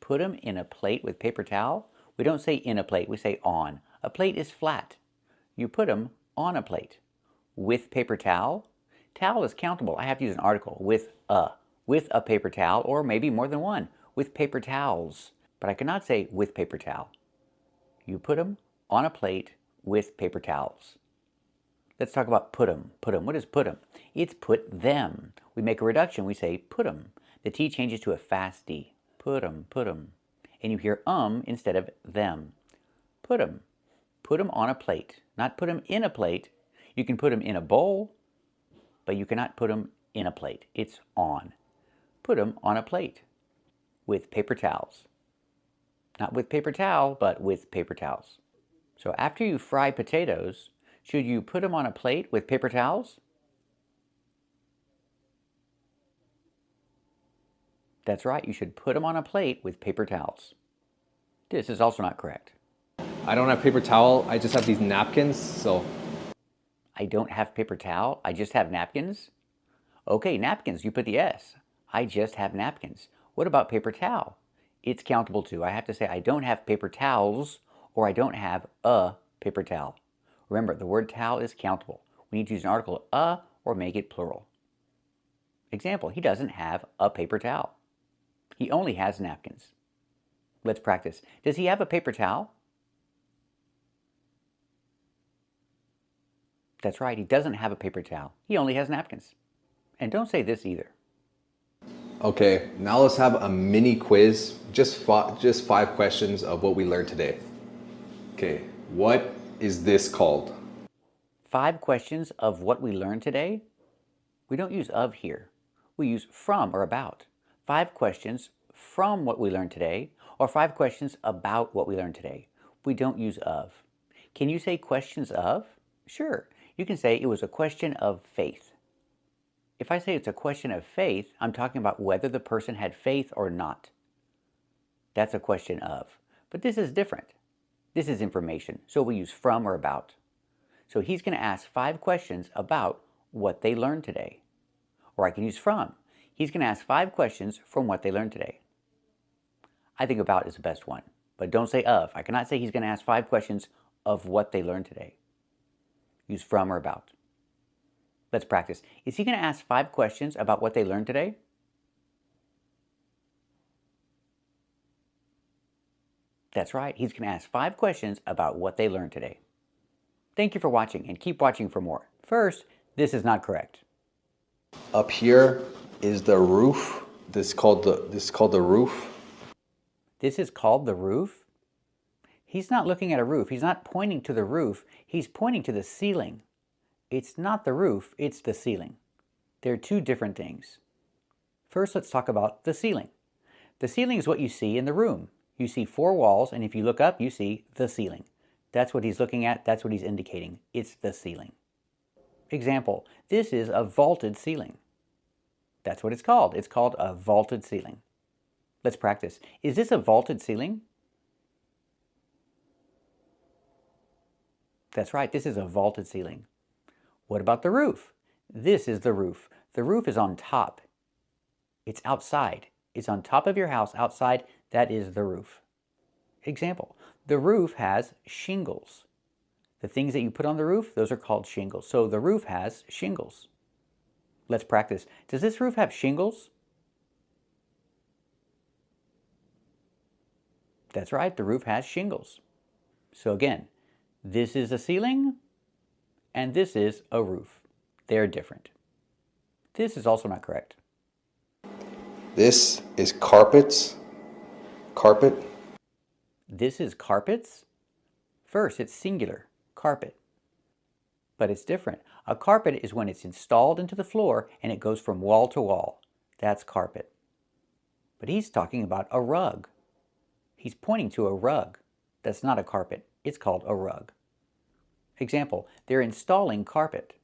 Speaker 1: Put them in a plate with paper towel? We don't say in a plate, we say on. A plate is flat. You put them on a plate. With paper towel? Towel is countable. I have to use an article with a paper towel, or maybe more than one, with paper towels. But I cannot say with paper towel. You put them on a plate with paper towels. Let's talk about put 'em. Put 'em. What is put 'em? It's put them. We make a reduction. We say put 'em. The T changes to a fast D. Put 'em, put 'em. And you hear instead of them. Put 'em. Put 'em on a plate. Not put 'em in a plate. You can put 'em in a bowl, but you cannot put 'em in a plate. It's on. Put 'em on a plate with paper towels. Not with paper towel, but with paper towels. So after you fry potatoes, should you put them on a plate with paper towels? That's right, you should put them on a plate with paper towels. This is also not correct.
Speaker 2: I don't have paper towel, I just have these napkins, so.
Speaker 1: I don't have paper towel, I just have napkins? Okay, napkins, you put the S. I just have napkins. What about paper towel? It's countable too. I have to say I don't have paper towels, or I don't have a paper towel. Remember, the word towel is countable. We need to use an article or make it plural. Example, he doesn't have a paper towel. He only has napkins. Let's practice. Does he have a paper towel? That's right, he doesn't have a paper towel. He only has napkins. And don't say this either.
Speaker 2: Okay, now let's have a mini quiz, just 5 questions of what we learned today. Okay, what is this called?
Speaker 1: 5 questions of what we learned today? We don't use of here. We use from or about. 5 questions from what we learned today, or 5 questions about what we learned today. We don't use of. Can you say questions of? Sure. You can say it was a question of faith. If I say it's a question of faith, I'm talking about whether the person had faith or not. That's a question of. But this is different. This is information, so we use from or about. So he's going to ask 5 questions about what they learned today. Or I can use from. He's going to ask 5 questions from what they learned today. I think about is the best one, but don't say of. I cannot say he's going to ask 5 questions of what they learned today. Use from or about. Let's practice. Is he going to ask 5 questions about what they learned today? That's right. He's going to ask 5 questions about what they learned today. Thank you for watching, and keep watching for more. First, this is not correct.
Speaker 2: Up here is the roof. This is called the roof.
Speaker 1: This is called the roof? He's not looking at a roof. He's not pointing to the roof. He's pointing to the ceiling. It's not the roof, it's the ceiling. They're 2 different things. First, let's talk about the ceiling. The ceiling is what you see in the room. You see 4 walls, and if you look up, you see the ceiling. That's what he's looking at, that's what he's indicating. It's the ceiling. Example, this is a vaulted ceiling. That's what it's called. It's called a vaulted ceiling. Let's practice. Is this a vaulted ceiling? That's right, this is a vaulted ceiling. What about the roof? This is the roof. The roof is on top. It's outside. It's on top of your house outside. That is the roof. Example, the roof has shingles. The things that you put on the roof, those are called shingles. So the roof has shingles. Let's practice. Does this roof have shingles? That's right, the roof has shingles. So again, this is a ceiling, and this is a roof. They're different. This is also not correct.
Speaker 2: This is carpet.
Speaker 1: this is carpets. First, it's singular, carpet. But it's different. A carpet is when it's installed into the floor and it goes from wall to wall. That's carpet. But he's talking about a rug. He's pointing to a rug. That's not a carpet. It's called a rug. Example, they're installing carpet.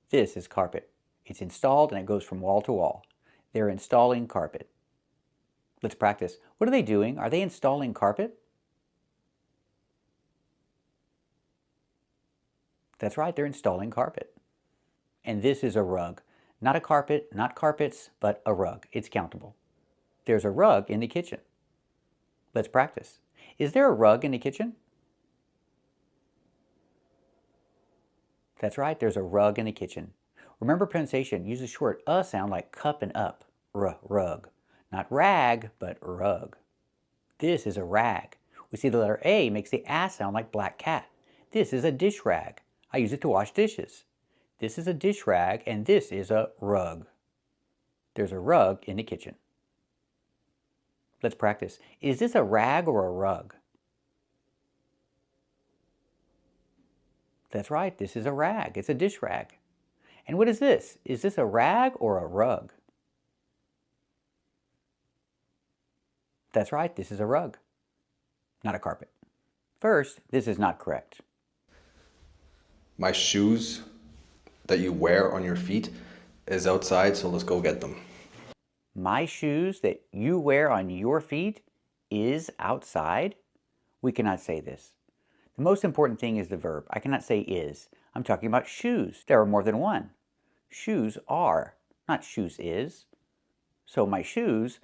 Speaker 1: This is carpet. It's installed and it goes from wall to wall. They're installing carpet. Let's practice. What are they doing? Are they installing carpet? That's right, they're installing carpet. And this is a rug. Not a carpet, not carpets, but a rug. It's countable. There's a rug in the kitchen. Let's practice. Is there a rug in the kitchen? That's right, there's a rug in the kitchen. Remember pronunciation, use the short sound like cup and up. Rug. Not rag, but rug. This is a rag. We see the letter A makes the sound like black cat. This is a dish rag. I use it to wash dishes. This is a dish rag and this is a rug. There's a rug in the kitchen. Let's practice. Is this a rag or a rug? That's right, this is a rag. It's a dish rag. And what is this? Is this a rag or a rug? That's right, this is a rug, not a carpet. First, this is not correct.
Speaker 2: My shoes that you wear on your feet is outside, so let's go get them.
Speaker 1: My shoes that you wear on your feet is outside? We cannot say this. The most important thing is the verb. I cannot say is. I'm talking about shoes. There are more than one. Shoes are, not shoes is. So my shoes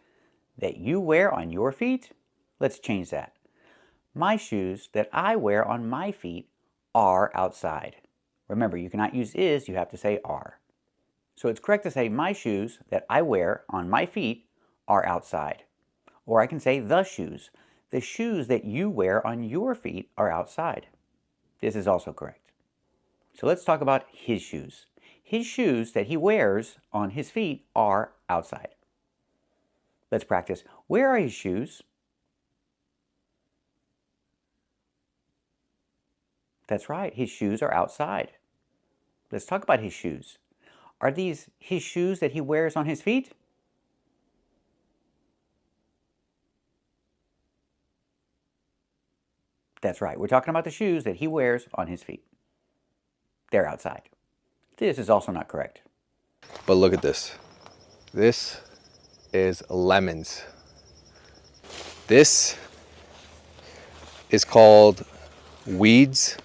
Speaker 1: that you wear on your feet, let's change that. My shoes that I wear on my feet are outside. Remember, you cannot use is, you have to say are. So it's correct to say my shoes that I wear on my feet are outside. Or I can say the shoes. The shoes that you wear on your feet are outside. This is also correct. So let's talk about his shoes. His shoes that he wears on his feet are outside. Let's practice. Where are his shoes? That's right, his shoes are outside. Let's talk about his shoes. Are these his shoes that he wears on his feet? That's right, we're talking about the shoes that he wears on his feet. They're outside. This is also not correct.
Speaker 2: But look at this. This is lemons. This is called weeds,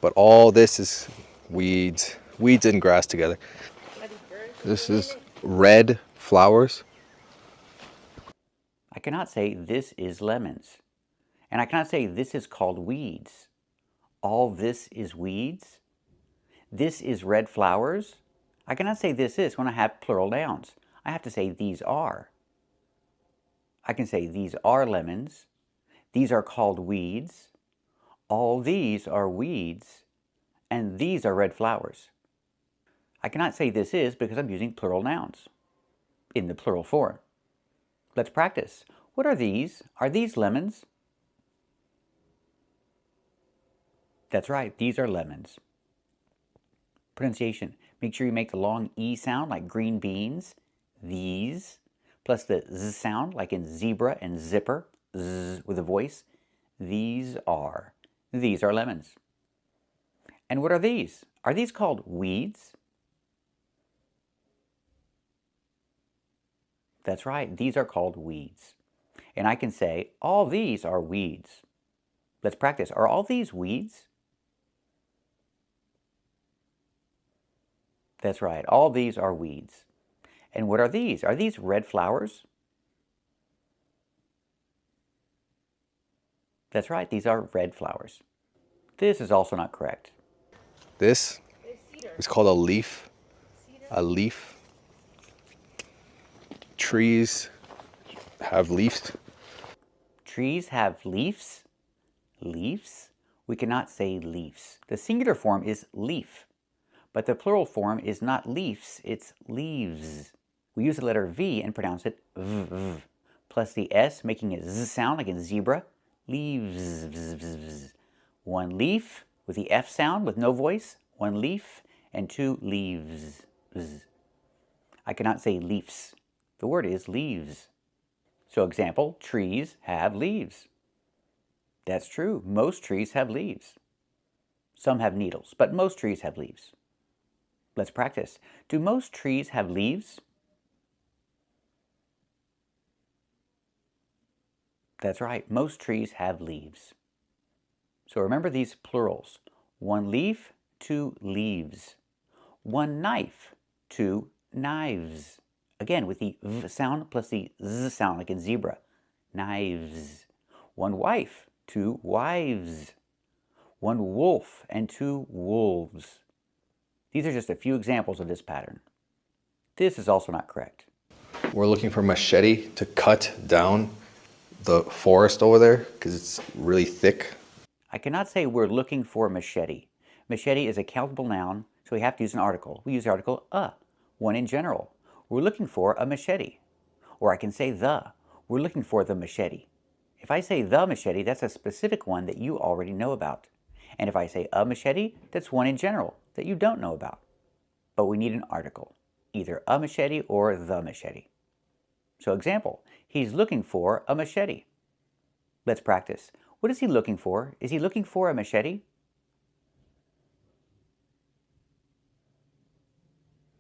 Speaker 2: but all this is weeds. Weeds and grass together. This is red flowers.
Speaker 1: I cannot say this is lemons. And I cannot say this is called weeds. All this is weeds. This is red flowers. I cannot say this is when I have plural nouns. I have to say these are. I can say these are lemons. These are called weeds. All these are weeds. And these are red flowers. I cannot say this is because I'm using plural nouns in the plural form. Let's practice. What are these? Are these lemons? That's right, these are lemons. Pronunciation. Make sure you make the long E sound like green beans. These. Plus the Z sound like in zebra and zipper. Z with a voice. These are. These are lemons. And what are these? Are these called weeds? That's right, these are called weeds. And I can say, all these are weeds. Let's practice. Are all these weeds? That's right, all these are weeds. And what are these? Are these red flowers? That's right, these are red flowers. This is also not correct.
Speaker 2: This is called a leaf. A leaf. Trees have leaves.
Speaker 1: Trees have leaves? Leaves? We cannot say leaves. The singular form is leaf, but the plural form is not leaves, it's leaves. We use the letter V and pronounce it v, plus the S making a Z sound like in zebra, leaves. One leaf with the F sound with no voice. One leaf and two leaves. I cannot say leaves. The word is leaves. So example, trees have leaves. That's true. Most trees have leaves. Some have needles, but most trees have leaves. Let's practice. Do most trees have leaves? That's right. Most trees have leaves. So remember these plurals. One leaf, two leaves. One knife, two knives. Again, with the V sound plus the Z sound, like in zebra. Knives. One wife, two wives. One wolf and two wolves. These are just a few examples of this pattern. This is also not correct.
Speaker 2: We're looking for machete to cut down the forest over there because it's really thick.
Speaker 1: I cannot say we're looking for a machete. Machete is a countable noun, so we have to use an article. We use the article a, one in general. We're looking for a machete. Or I can say the. We're looking for the machete. If I say the machete, that's a specific one that you already know about. And if I say a machete, that's one in general that you don't know about. But we need an article, either a machete or the machete. So example, he's looking for a machete. Let's practice. What is he looking for? Is he looking for a machete?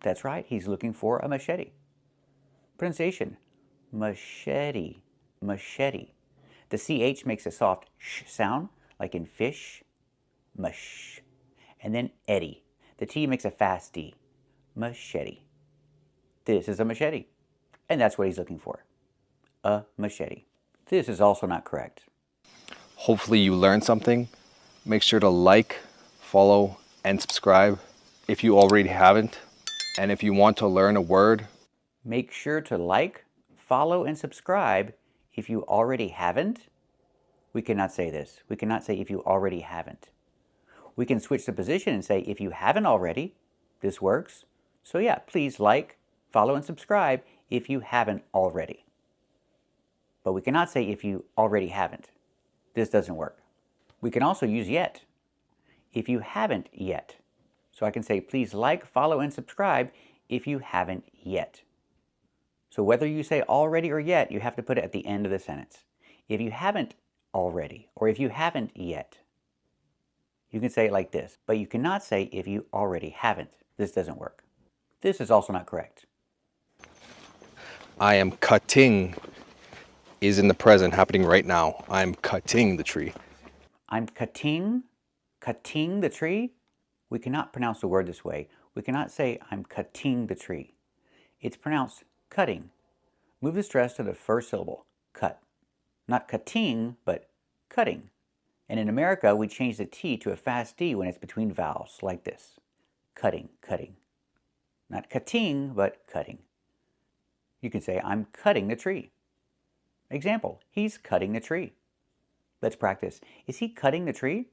Speaker 1: That's right, he's looking for a machete. Pronunciation, machete, machete. The CH makes a soft sh sound, like in fish, mush. And then eddy. The T makes a fast D, machete. This is a machete. And that's what he's looking for, a machete. This is also not correct.
Speaker 2: Hopefully you learned something. Make sure to like, follow, and subscribe if you already haven't. And if you want to learn a word,
Speaker 1: make sure to like, follow, and subscribe if you already haven't. We cannot say this. We cannot say if you already haven't. We can switch the position and say if you haven't already. This works. So yeah, please like, follow, and subscribe if you haven't already. But we cannot say if you already haven't. This doesn't work. We can also use yet. If you haven't yet. So I can say please like, follow, and subscribe if you haven't yet. So whether you say already or yet, you have to put it at the end of the sentence. If you haven't already, or if you haven't yet, you can say it like this, but you cannot say if you already haven't. This doesn't work. This is also not correct.
Speaker 2: I am cutting is in the present, happening right now. I'm cutting the tree.
Speaker 1: I'm cutting the tree. We cannot pronounce the word this way. We cannot say I'm cutting the tree. It's pronounced cutting. Move the stress to the first syllable, cut. Not cutting, but cutting. And in America, we change the T to a fast D when it's between vowels, like this. Cutting, cutting. Not cutting, but cutting. You can say, I'm cutting the tree. Example, he's cutting the tree. Let's practice. Is he cutting the tree?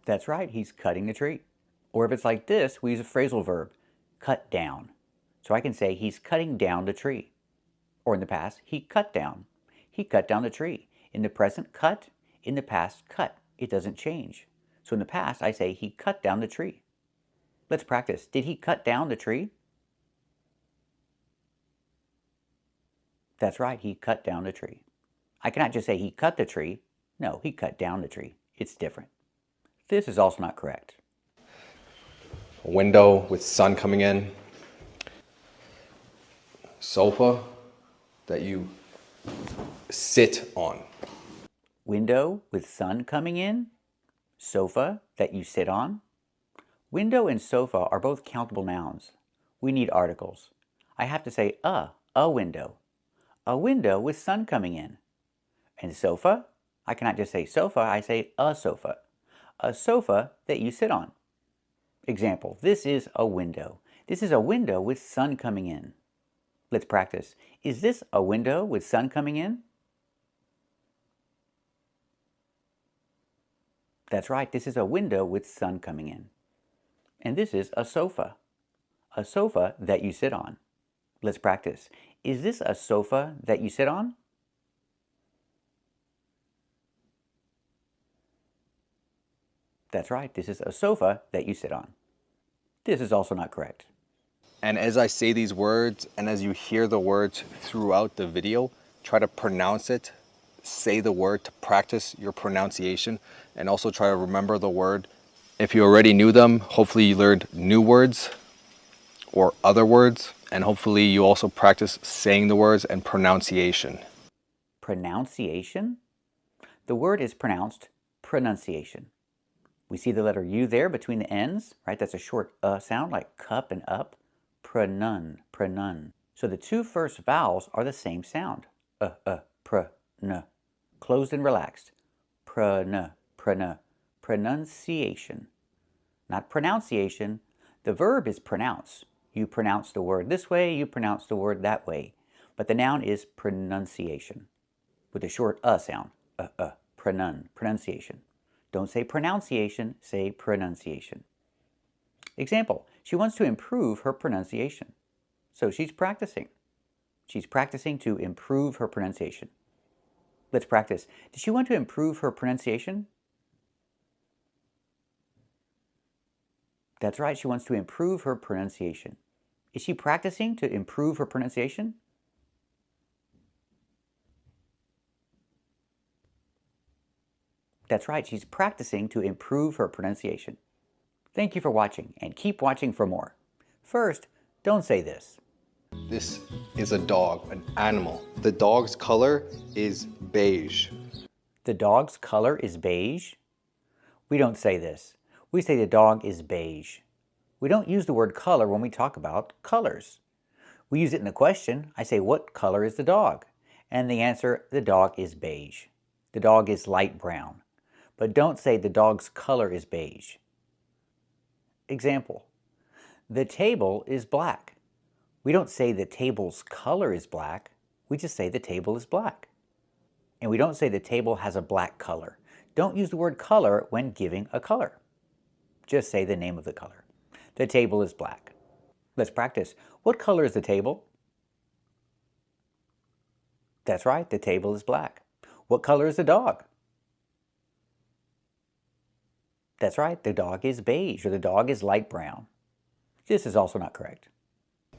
Speaker 1: That's right, he's cutting the tree. Or if it's like this, we use a phrasal verb, cut down. So I can say he's cutting down the tree. Or in the past, he cut down. He cut down the tree. In the present, cut. In the past, cut. It doesn't change. So in the past, I say he cut down the tree. Let's practice. Did he cut down the tree? That's right, he cut down the tree. I cannot just say he cut the tree. No, he cut down the tree. It's different. This is also not correct.
Speaker 2: A window with sun coming in. Sofa that you sit on.
Speaker 1: Window with sun coming in. Sofa that you sit on. Window and sofa are both countable nouns. We need articles. I have to say a window. A window with sun coming in. And sofa, I cannot just say sofa, I say a sofa. A sofa that you sit on. Example, this is a window. This is a window with sun coming in. Let's practice. Is this a window with sun coming in? That's right, this is a window with sun coming in. And this is a sofa that you sit on. Let's practice. Is this a sofa that you sit on? That's right, this is a sofa that you sit on. This is also not correct.
Speaker 2: And as I say these words, and as you hear the words throughout the video, try to pronounce it, say the word to practice your pronunciation, and also try to remember the word. If you already knew them, hopefully you learned new words or other words, and hopefully you also practice saying the words and pronunciation.
Speaker 1: Pronunciation? The word is pronounced pronunciation. We see the letter U there between the N's, right? That's a short sound like cup and up. Pronun, pronun. So the two first vowels are the same sound. Pr-n. Closed and relaxed. Pr-n, pr-n. Pronunciation. Not pronunciation. The verb is pronounce. You pronounce the word this way, you pronounce the word that way. But the noun is pronunciation. With a short sound. Pronun, pronunciation. Don't say pronunciation, say pronunciation. Example, she wants to improve her pronunciation. So she's practicing. She's practicing to improve her pronunciation. Let's practice. Does she want to improve her pronunciation? That's right, she wants to improve her pronunciation. Is she practicing to improve her pronunciation? That's right, she's practicing to improve her pronunciation. Thank you for watching, and keep watching for more. First, don't say this.
Speaker 2: This is a dog, an animal. The dog's color is beige.
Speaker 1: The dog's color is beige? We don't say this. We say the dog is beige. We don't use the word color when we talk about colors. We use it in the question. I say, what color is the dog? And the answer, the dog is beige. The dog is light brown. But don't say the dog's color is beige. Example, the table is black. We don't say the table's color is black. We just say the table is black. And we don't say the table has a black color. Don't use the word color when giving a color. Just say the name of the color. The table is black. Let's practice. What color is the table? That's right, the table is black. What color is the dog? That's right, the dog is beige, or the dog is light brown. This is also not correct.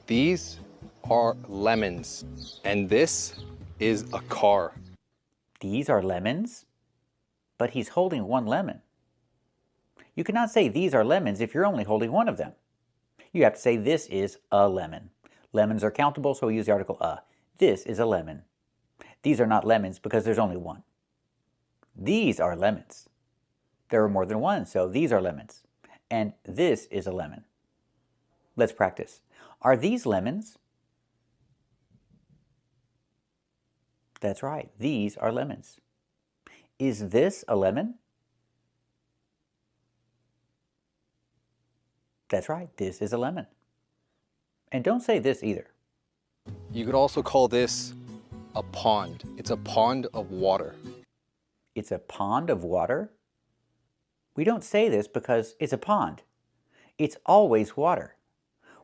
Speaker 2: These are lemons, and this is a car.
Speaker 1: These are lemons, but he's holding one lemon. You cannot say these are lemons if you're only holding one of them. You have to say this is a lemon. Lemons are countable, so we use the article a. This is a lemon. These are not lemons because there's only one. These are lemons. There are more than one, so these are lemons. And this is a lemon. Let's practice. Are these lemons? That's right, these are lemons. Is this a lemon? That's right, this is a lemon. And don't say this either.
Speaker 2: You could also call this a pond. It's a pond of water.
Speaker 1: It's a pond of water? We don't say this because it's a pond. It's always water.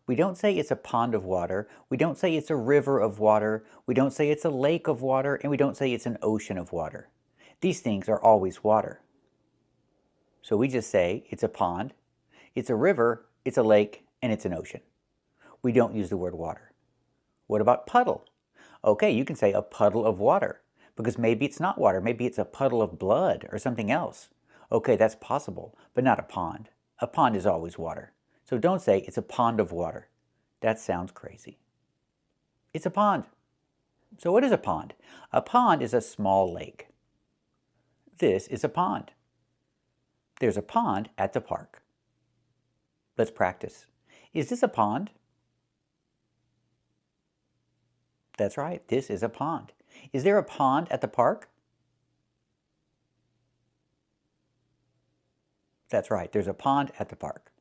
Speaker 1: We don't say it's a pond of water. We don't say it's a river of water. We don't say it's a lake of water. And we don't say it's an ocean of water. These things are always water. So we just say it's a pond, it's a river, it's a lake, and it's an ocean. We don't use the word water. What about puddle? Okay, you can say a puddle of water because maybe it's not water. Maybe it's a puddle of blood or something else. Okay, that's possible, but not a pond. A pond is always water. So don't say it's a pond of water. That sounds crazy. It's a pond. So what is a pond? A pond is a small lake. This is a pond. There's a pond at the park. Let's practice. Is this a pond? That's right, this is a pond. Is there a pond at the park? That's right, there's a pond at the park.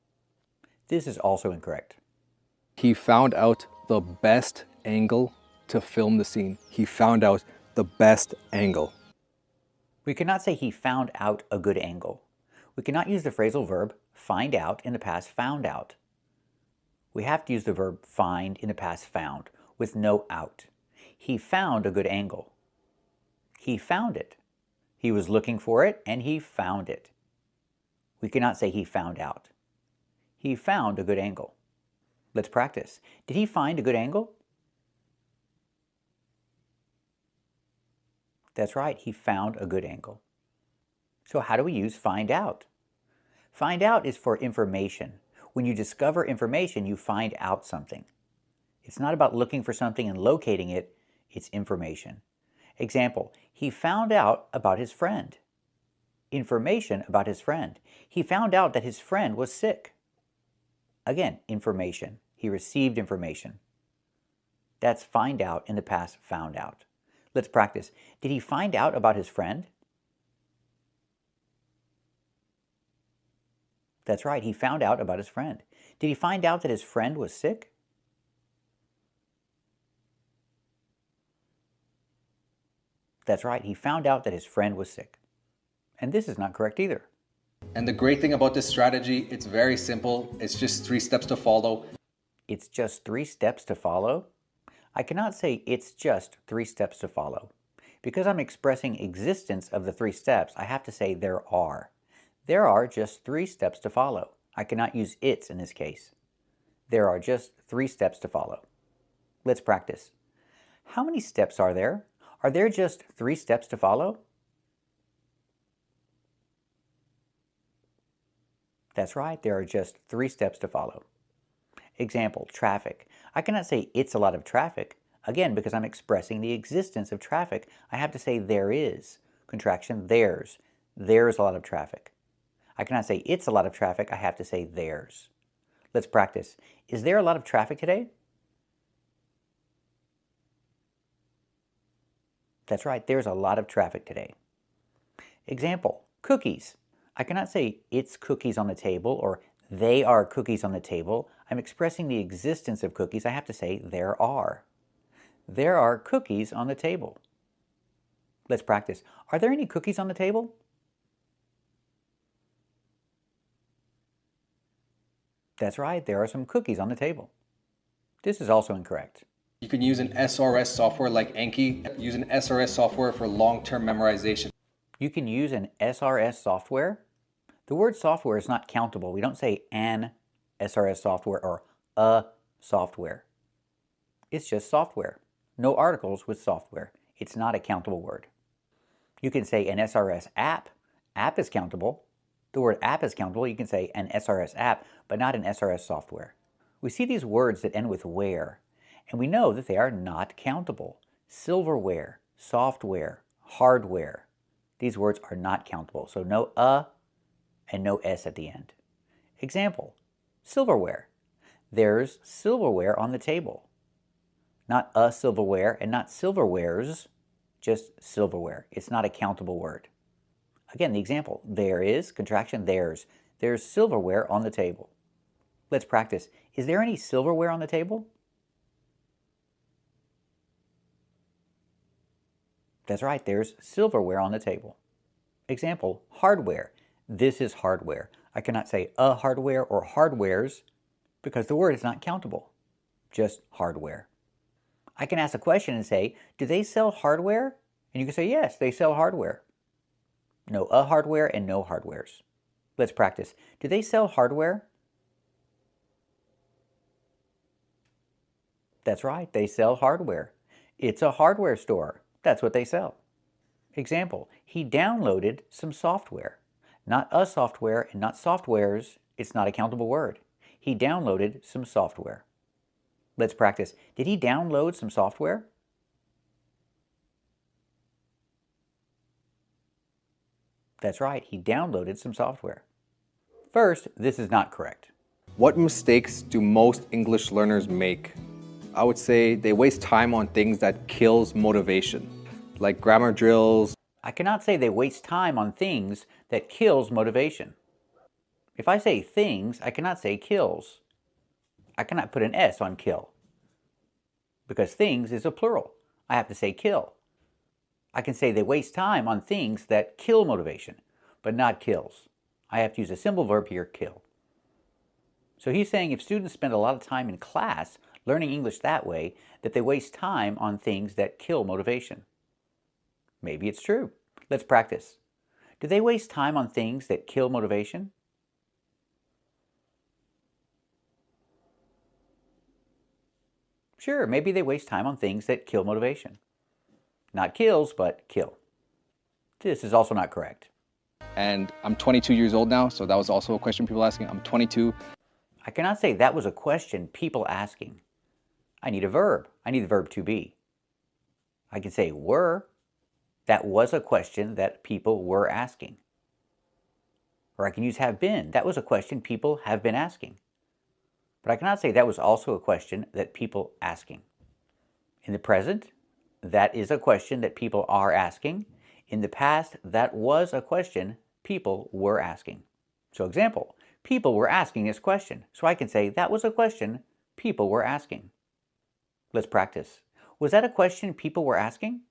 Speaker 1: This is also incorrect.
Speaker 2: He found out the best angle to film the scene. He found out the best angle.
Speaker 1: We cannot say he found out a good angle. We cannot use the phrasal verb find out in the past found out. We have to use the verb find in the past found with no out. He found a good angle. He found it. He was looking for it and he found it. We cannot say he found out. He found a good angle. Let's practice. Did he find a good angle? That's right, he found a good angle. So how do we use find out? Find out is for information. When you discover information, you find out something. It's not about looking for something and locating it, it's information. Example, he found out about his friend. Information about his friend. He found out that his friend was sick. Again, information. He received information. That's find out in the past, found out. Let's practice. Did he find out about his friend? That's right, he found out about his friend. Did he find out that his friend was sick? That's right, he found out that his friend was sick. And this is not correct either.
Speaker 2: And the great thing about this strategy, it's very simple. It's just 3 steps to follow.
Speaker 1: It's just 3 steps to follow? I cannot say it's just 3 steps to follow. Because I'm expressing existence of the 3 steps, I have to say there are. There are just 3 steps to follow. I cannot use it's in this case. There are just 3 steps to follow. Let's practice. How many steps are there? Are there just 3 steps to follow? That's right, there are just 3 steps to follow. Example, traffic. I cannot say it's a lot of traffic. Again, because I'm expressing the existence of traffic, I have to say there is. Contraction, there's. There's a lot of traffic. I cannot say it's a lot of traffic, I have to say there's. Let's practice. Is there a lot of traffic today? That's right, there's a lot of traffic today. Example, cookies. I cannot say it's cookies on the table or they are cookies on the table. I'm expressing the existence of cookies. I have to say there are. There are cookies on the table. Let's practice. Are there any cookies on the table? That's right, there are some cookies on the table. This is also incorrect.
Speaker 2: You can use an SRS software like Enki. Use an SRS software for long-term memorization.
Speaker 1: You can use an SRS software. The word software is not countable. We don't say an SRS software or a software. It's just software. No articles with software. It's not a countable word. You can say an SRS app. App is countable. The word app is countable. You can say an SRS app, but not an SRS software. We see these words that end with ware, and we know that they are not countable. Silverware, software, hardware. These words are not countable, so no a and no s at the end. Example, silverware. There's silverware on the table. Not a silverware and not silverwares, just silverware. It's not a countable word. Again, the example, there is, contraction, there's. There's silverware on the table. Let's practice. Is there any silverware on the table? That's right, there's silverware on the table. Example, hardware. This is hardware. I cannot say a hardware or hardwares because the word is not countable, just hardware. I can ask a question and say, do they sell hardware? And you can say, yes, they sell hardware. No a hardware and no hardwares. Let's practice. Do they sell hardware? That's right, they sell hardware. It's a hardware store. That's what they sell. Example, he downloaded some software. Not a software and not softwares. It's not a countable word. He downloaded some software. Let's practice. Did he download some software? That's right, he downloaded some software. First, this is not correct.
Speaker 2: What mistakes do most English learners make? I would say they waste time on things that kills motivation, like grammar drills.
Speaker 1: I cannot say they waste time on things that kills motivation. If I say things, I cannot say kills. I cannot put an S on kill because things is a plural. I have to say kill. I can say they waste time on things that kill motivation, but not kills. I have to use a simple verb here, kill. So he's saying if students spend a lot of time in class learning English that way, that they waste time on things that kill motivation. Maybe it's true. Let's practice. Do they waste time on things that kill motivation? Sure, maybe they waste time on things that kill motivation. Not kills, but kill. This is also not correct.
Speaker 2: And I'm 22 years old now, so that was also a question people asking. I'm 22.
Speaker 1: I cannot say that was a question people asking. I need a verb. I need the verb to be. I can say were. That was a question that people were asking. Or I can use have been. That was a question people have been asking. But I cannot say that was also a question that people asking. In the present, that is a question that people are asking. In the past, that was a question people were asking. So example, people were asking this question. So I can say that was a question people were asking. Let's practice. Was that a question people were asking?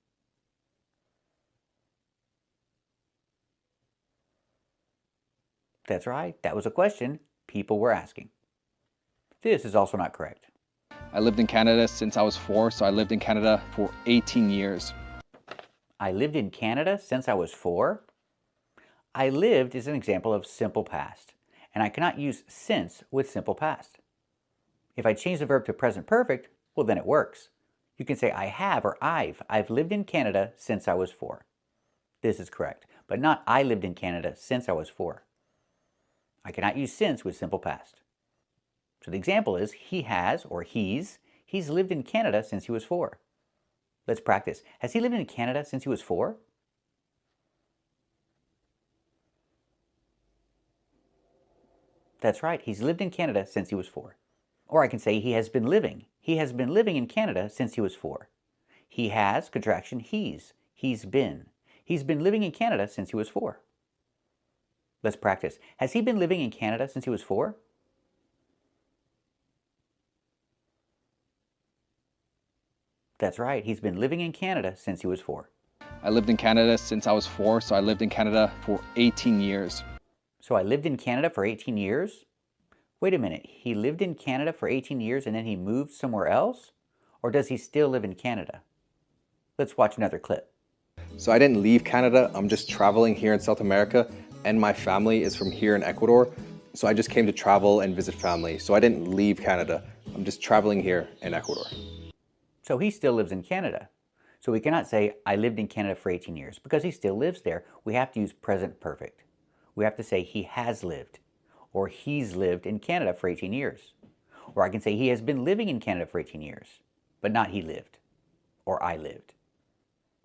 Speaker 1: That's right. That was a question people were asking. This is also not correct.
Speaker 2: I lived in Canada since I was 4, so I lived in Canada for 18 years.
Speaker 1: I lived in Canada since I was 4. I lived is an example of simple past, and I cannot use since with simple past. If I change the verb to present perfect, well then it works. You can say I have or I've lived in Canada since I was 4. This is correct, but not I lived in Canada since I was 4. I cannot use since with simple past. So the example is he has or he's lived in Canada since he was 4. Let's practice. Has he lived in Canada since he was 4? That's right. He's lived in Canada since he was 4. Or I can say he has been living. He has been living in Canada since he was 4. He has, contraction, he's been. He's been living in Canada since he was 4. Let's practice. Has he been living in Canada since he was 4? That's right. He's been living in Canada since he was 4.
Speaker 2: I lived in Canada since I was 4, so I lived in Canada for 18 years.
Speaker 1: So I lived in Canada for 18 years? Wait a minute. He lived in Canada for 18 years and then he moved somewhere else? Or does he still live in Canada? Let's watch another clip.
Speaker 2: So I didn't leave Canada. I'm just traveling here in South America, and my family is from here in Ecuador. So I just came to travel and visit family. So I didn't leave Canada. I'm just traveling here in Ecuador.
Speaker 1: So he still lives in Canada. So we cannot say, I lived in Canada for 18 years, because he still lives there. We have to use present perfect. We have to say he has lived, or he's lived in Canada for 18 years. Or I can say he has been living in Canada for 18 years, but not he lived, or I lived.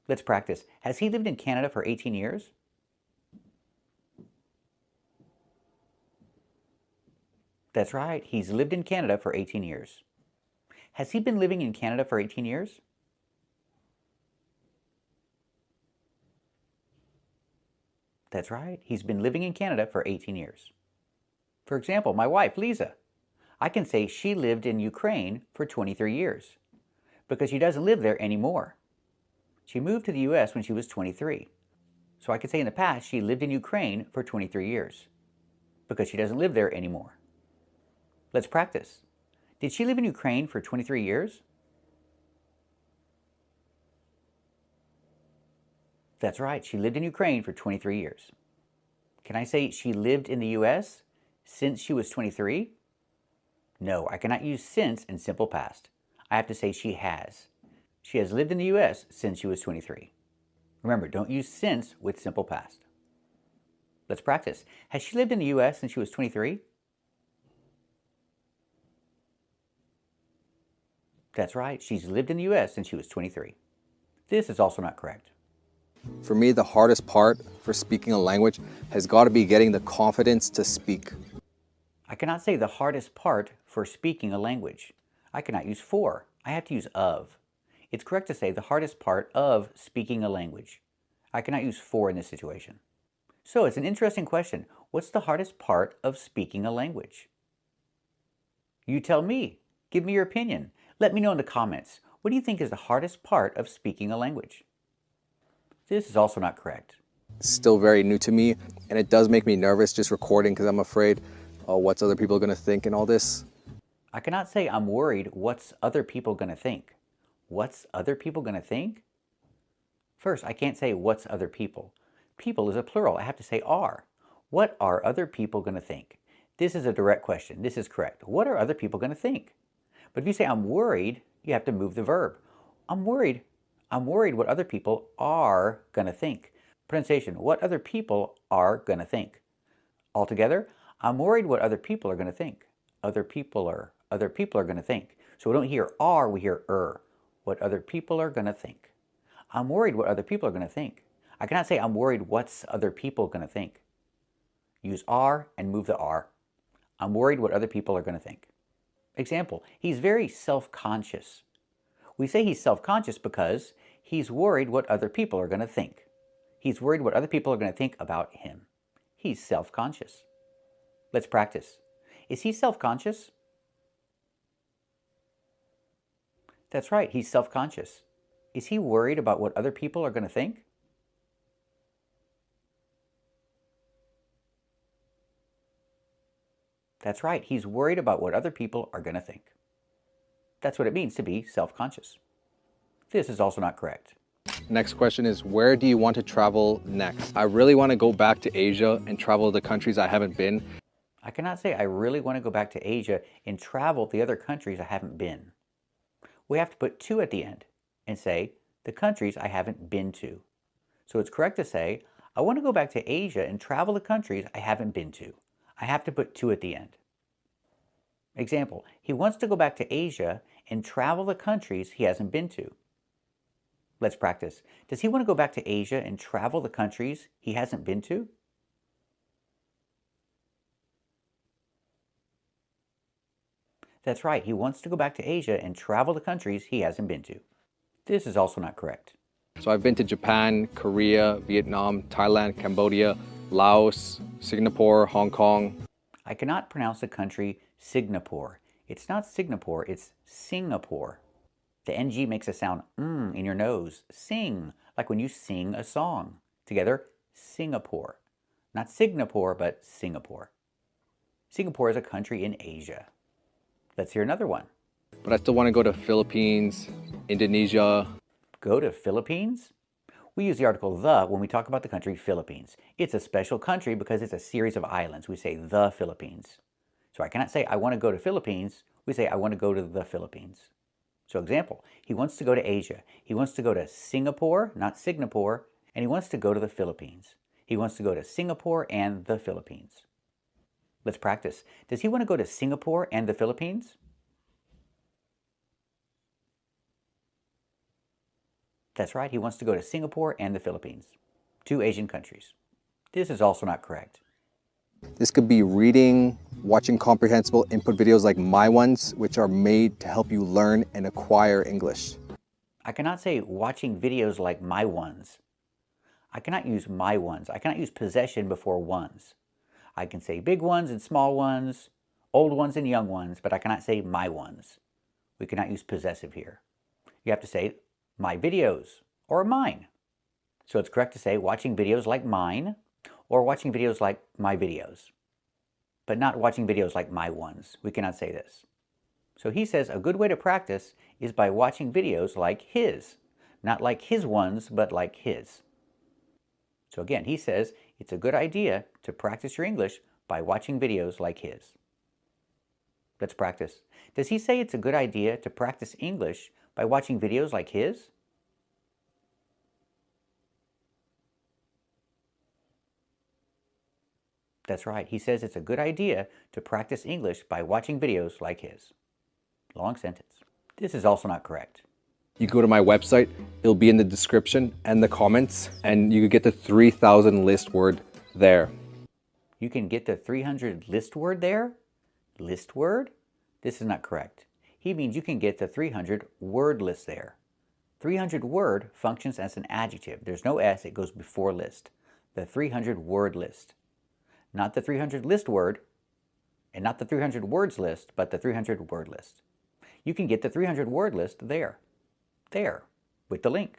Speaker 1: Let's practice. Has he lived in Canada for 18 years? That's right. He's lived in Canada for 18 years. Has he been living in Canada for 18 years? That's right. He's been living in Canada for 18 years. For example, my wife, Lisa. I can say she lived in Ukraine for 23 years because she doesn't live there anymore. She moved to the U.S. when she was 23. So I could say in the past she lived in Ukraine for 23 years because she doesn't live there anymore. Let's practice. Did she live in Ukraine for 23 years? That's right. She lived in Ukraine for 23 years. Can I say she lived in the U.S. since she was 23? No, I cannot use since in simple past. I have to say she has. She has lived in the U.S. since she was 23. Remember, don't use since with simple past. Let's practice. Has she lived in the U.S. since she was 23? That's right. She's lived in the U.S. since she was 23. This is also not correct.
Speaker 2: For me, the hardest part for speaking a language has got to be getting the confidence to speak.
Speaker 1: I cannot say the hardest part for speaking a language. I cannot use for. I have to use of. It's correct to say the hardest part of speaking a language. I cannot use for in this situation. So it's an interesting question. What's the hardest part of speaking a language? You tell me. Give me your opinion. Let me know in the comments. What do you think is the hardest part of speaking a language? This is also not correct.
Speaker 2: It's still very new to me, and it does make me nervous just recording because I'm afraid, what's other people going to think and all this.
Speaker 1: I cannot say I'm worried what's other people going to think. What's other people going to think? First, I can't say what's other people. People is a plural. I have to say are. What are other people going to think? This is a direct question. This is correct. What are other people going to think? But if you say I'm worried, you have to move the verb. I'm worried what other people are going to think. Pronunciation, what other people are going to think. Altogether, I'm worried what other people are going to think. Other people are going to think. So we don't hear are, we hear What other people are going to think. I'm worried what other people are going to think. I cannot say I'm worried what's other people going to think. Use are and move the are. I'm worried what other people are going to think. Example, he's very self-conscious. We say he's self-conscious because he's worried what other people are going to think. He's worried what other people are going to think about him. He's self-conscious. Let's practice. Is he self-conscious? That's right, he's self-conscious. Is he worried about what other people are going to think? That's right, he's worried about what other people are going to think. That's what it means to be self-conscious. This is also not correct.
Speaker 2: Next question is, where do you want to travel next? I really want to go back to Asia and travel the countries I haven't been.
Speaker 1: I cannot say I really want to go back to Asia and travel the other countries I haven't been. We have to put to at the end and say the countries I haven't been to. So it's correct to say, I want to go back to Asia and travel the countries I haven't been to. I have to put to at the end. Example, he wants to go back to Asia and travel the countries he hasn't been to. Let's practice. Does he want to go back to Asia and travel the countries he hasn't been to? That's right, he wants to go back to Asia and travel the countries he hasn't been to. This is also not correct.
Speaker 2: So I've been to Japan, Korea, Vietnam, Thailand, Cambodia, Laos, Singapore, Hong Kong.
Speaker 1: I cannot pronounce the country Singapore. It's not Singapore, it's Singapore. The NG makes a sound in your nose. Sing, like when you sing a song. Together, Singapore. Not Singapore, but Singapore. Singapore is a country in Asia. Let's hear another one.
Speaker 2: But I still want to go to Philippines, Indonesia.
Speaker 1: Go to Philippines? We use the article the when we talk about the country Philippines. It's a special country because it's a series of islands. We say the Philippines. So I cannot say I want to go to Philippines. We say I want to go to the Philippines. So example, he wants to go to Asia. He wants to go to Singapore, not Singapore, and he wants to go to the Philippines. He wants to go to Singapore and the Philippines. Let's practice. Does he want to go to Singapore and the Philippines? That's right, he wants to go to Singapore and the Philippines, 2 Asian countries. This is also not correct.
Speaker 2: This could be reading, watching comprehensible input videos like my ones, which are made to help you learn and acquire English.
Speaker 1: I cannot say watching videos like my ones. I cannot use my ones. I cannot use possession before ones. I can say big ones and small ones, old ones and young ones, but I cannot say my ones. We cannot use possessive here. You have to say my videos or mine. So it's correct to say watching videos like mine or watching videos like my videos, but not watching videos like my ones. We cannot say this. So he says a good way to practice is by watching videos like his, not like his ones, but like his. So again, he says it's a good idea to practice your English by watching videos like his. Let's practice. Does he say it's a good idea to practice English by watching videos like his? That's right, he says it's a good idea to practice English by watching videos like his. Long sentence. This is also not correct.
Speaker 2: You go to my website, it'll be in the description and the comments, and you can get the 3,000 list word there.
Speaker 1: You can get the 300 list word there? List word? This is not correct. He means you can get the 300 word list there. 300 word functions as an adjective. There's no S, it goes before list. The 300 word list. Not the 300 list word, and not the 300 words list, but the 300 word list. You can get the 300 word list there, with the link.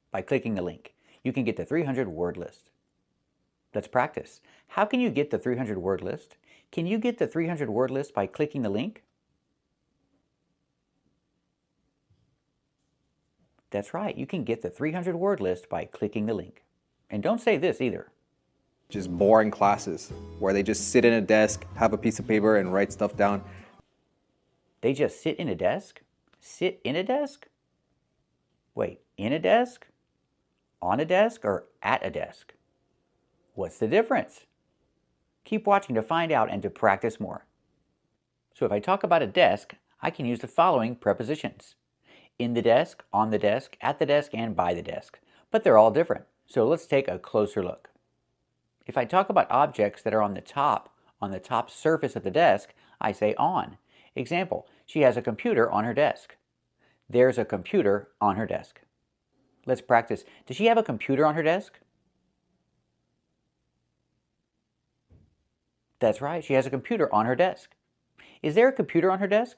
Speaker 1: By clicking the link, you can get the 300 word list. Let's practice. How can you get the 300 word list? Can you get the 300 word list by clicking the link? That's right, you can get the 300 word list by clicking the link. And don't say this either.
Speaker 2: Just boring classes where they just sit in a desk, have a piece of paper and write stuff down.
Speaker 1: They just sit in a desk? Sit in a desk? Wait, in a desk? On a desk or at a desk? What's the difference? Keep watching to find out and to practice more. So if I talk about a desk, I can use the following prepositions. In the desk, on the desk, at the desk, and by the desk. But they're all different. So let's take a closer look. If I talk about objects that are on the top surface of the desk, I say on. Example, she has a computer on her desk. There's a computer on her desk. Let's practice. Does she have a computer on her desk? That's right, she has a computer on her desk. Is there a computer on her desk?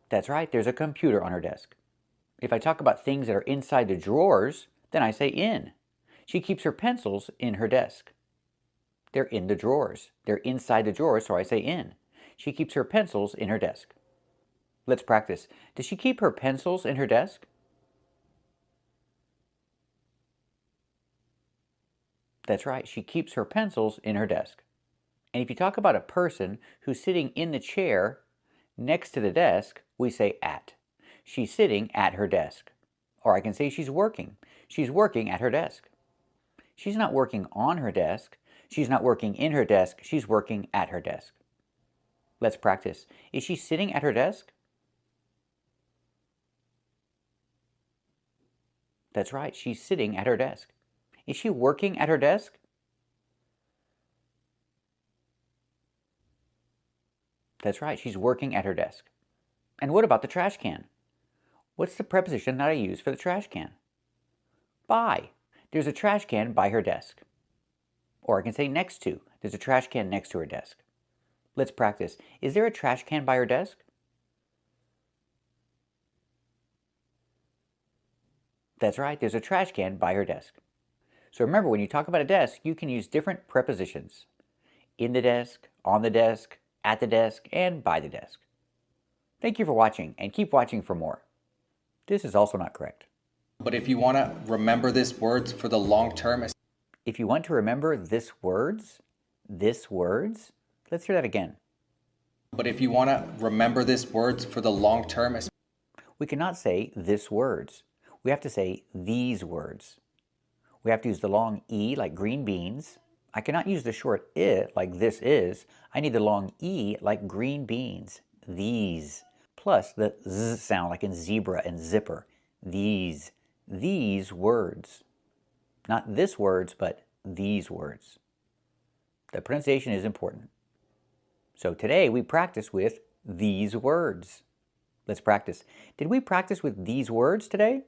Speaker 1: That's right, there's a computer on her desk. If I talk about things that are inside the drawers, then I say in. She keeps her pencils in her desk. They're in the drawers. They're inside the drawers, so I say in. She keeps her pencils in her desk. Let's practice. Does she keep her pencils in her desk? That's right, she keeps her pencils in her desk. And if you talk about a person who's sitting in the chair next to the desk, we say at. She's sitting at her desk. Or I can say she's working. She's working at her desk. She's not working on her desk. She's not working in her desk. She's working at her desk. Let's practice. Is she sitting at her desk? That's right, she's sitting at her desk. Is she working at her desk? That's right, she's working at her desk. And what about the trash can? What's the preposition that I use for the trash can? By. There's a trash can by her desk. Or I can say next to. There's a trash can next to her desk. Let's practice. Is there a trash can by her desk? That's right, there's a trash can by her desk. So remember, when you talk about a desk, you can use different prepositions. In the desk, on the desk, at the desk, and by the desk. Thank you for watching, and keep watching for more. This is also not correct.
Speaker 2: But if you want to remember this words for the long term...
Speaker 1: If you want to remember this words, let's hear that again.
Speaker 2: But if you want to remember this words for the long term...
Speaker 1: We cannot say this words. We have to say these words. We have to use the long E like green beans. I cannot use the short I like this is. I need the long E like green beans. These. Plus the Z sound like in zebra and zipper. These words. Not this words, but these words. The pronunciation is important. So today we practice with these words. Let's practice. Did we practice with these words today?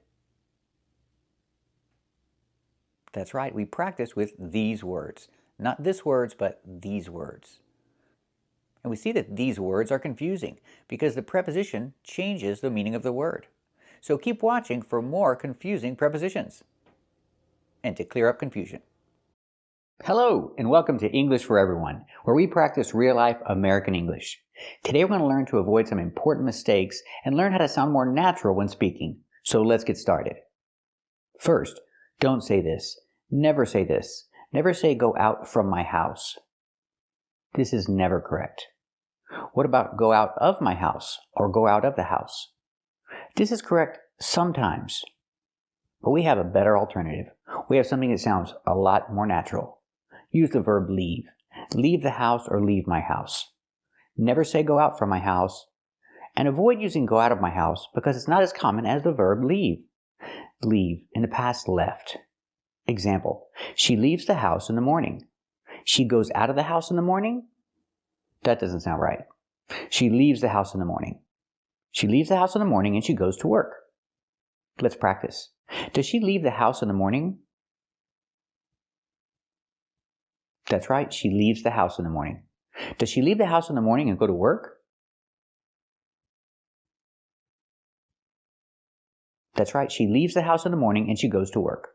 Speaker 1: That's right, we practice with these words. Not this words, but these words. And we see that these words are confusing because the preposition changes the meaning of the word. So keep watching for more confusing prepositions and to clear up confusion. Hello, and welcome to English for Everyone, where we practice real-life American English. Today we're going to learn to avoid some important mistakes and learn how to sound more natural when speaking. So let's get started. First, don't say this. Never say this. Never say go out from my house. This is never correct. What about go out of my house or go out of the house? This is correct sometimes, but we have a better alternative. We have something that sounds a lot more natural. Use the verb leave. Leave the house or leave my house. Never say go out from my house, and avoid using go out of my house because it's not as common as the verb leave. Leave, in the past, left. Example, she leaves the house in the morning. She goes out of the house in the morning? That doesn't sound right. She leaves the house in the morning. She leaves the house in the morning and she goes to work. Let's practice. Does she leave the house in the morning? That's right, she leaves the house in the morning. Does she leave the house in the morning and go to work? That's right, she leaves the house in the morning and she goes to work.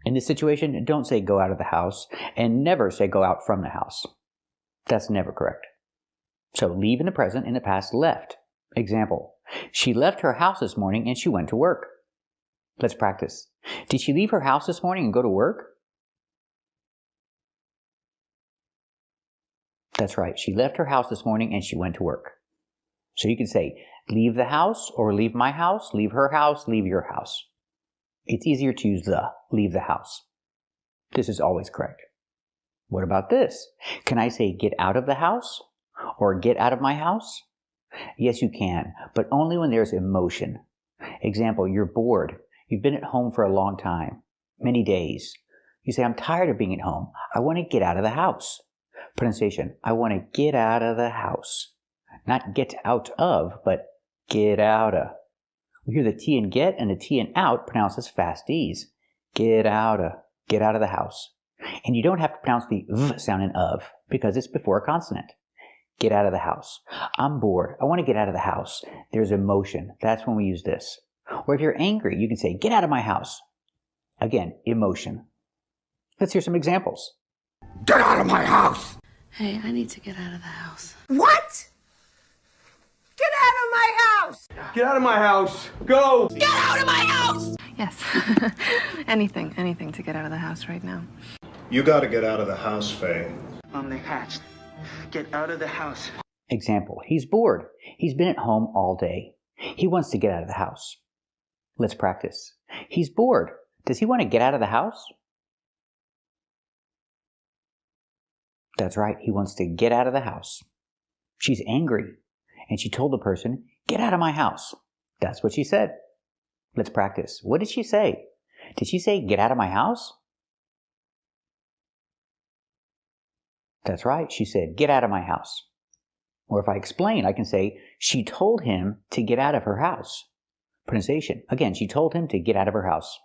Speaker 1: In this situation, don't say go out of the house and never say go out from the house. That's never correct. So leave in the present, in the past, left. Example, she left her house this morning and she went to work. Let's practice. Did she leave her house this morning and go to work? That's right, she left her house this morning and she went to work. So you can say, leave the house, or leave my house, leave her house, leave your house. It's easier to use the, leave the house. This is always correct. What about this? Can I say, get out of the house, or get out of my house? Yes, you can, but only when there's emotion. Example, you're bored. You've been at home for a long time, many days. You say, I'm tired of being at home. I want to get out of the house. Pronunciation, I want to get out of the house. Not get out of, but get out of. We hear the T in get and the T in out pronounced as fast D's. Get out of the house. And you don't have to pronounce the V sound in of because it's before a consonant. Get out of the house. I'm bored. I want to get out of the house. There's emotion. That's when we use this. Or if you're angry, you can say, get out of my house. Again, emotion. Let's hear some examples.
Speaker 12: Get out of my house!
Speaker 10: Hey, I need to get out of the house.
Speaker 12: What? Get out of my house! Get out of my house! Go! Get out of my house!
Speaker 10: Yes. anything to get out of the house right now.
Speaker 15: You gotta get out of the house, Faye.
Speaker 16: I'm the hatched. Get out of the house.
Speaker 1: Example, he's bored. He's been at home all day. He wants to get out of the house. Let's practice. He's bored. Does he want to get out of the house? That's right, he wants to get out of the house. She's angry, and she told the person, get out of my house. That's what she said. Let's practice. What did she say? Did she say, get out of my house? That's right, she said, get out of my house. Or if I explain, I can say, she told him to get out of her house. Pronunciation. Again, she told him to get out of her house.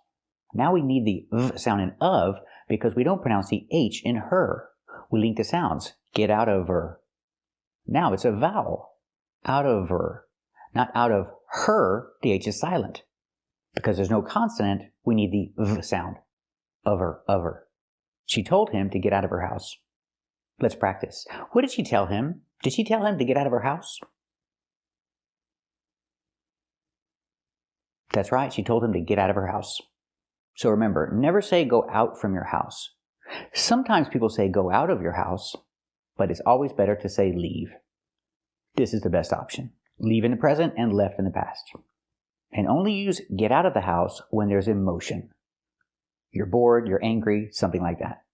Speaker 1: Now we need the V sound in of because we don't pronounce the H in her. We link the sounds. Get out of her. Now it's a vowel. Out of her. Not out of her, the H is silent. Because there's no consonant, we need the V sound. Of her, of her. She told him to get out of her house. Let's practice. What did she tell him? Did she tell him to get out of her house? That's right, she told him to get out of her house. So remember, never say go out from your house. Sometimes people say go out of your house, but it's always better to say leave. This is the best option. Leave in the present and left in the past. And only use get out of the house when there's emotion. You're bored, you're angry, something like that.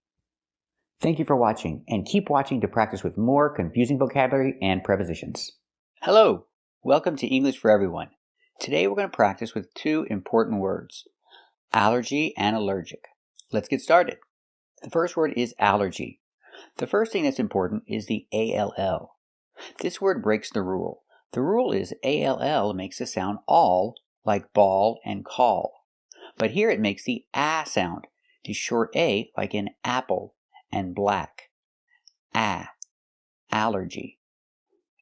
Speaker 1: Thank you for watching, and keep watching to practice with more confusing vocabulary and prepositions. Hello, welcome to English for Everyone. Today we're going to practice with two important words, allergy and allergic. Let's get started. The first word is allergy. The first thing that's important is the ALL. This word breaks the rule. The rule is ALL makes the sound all, like ball and call. But here it makes the A sound, the short A like in apple and black. Allergy.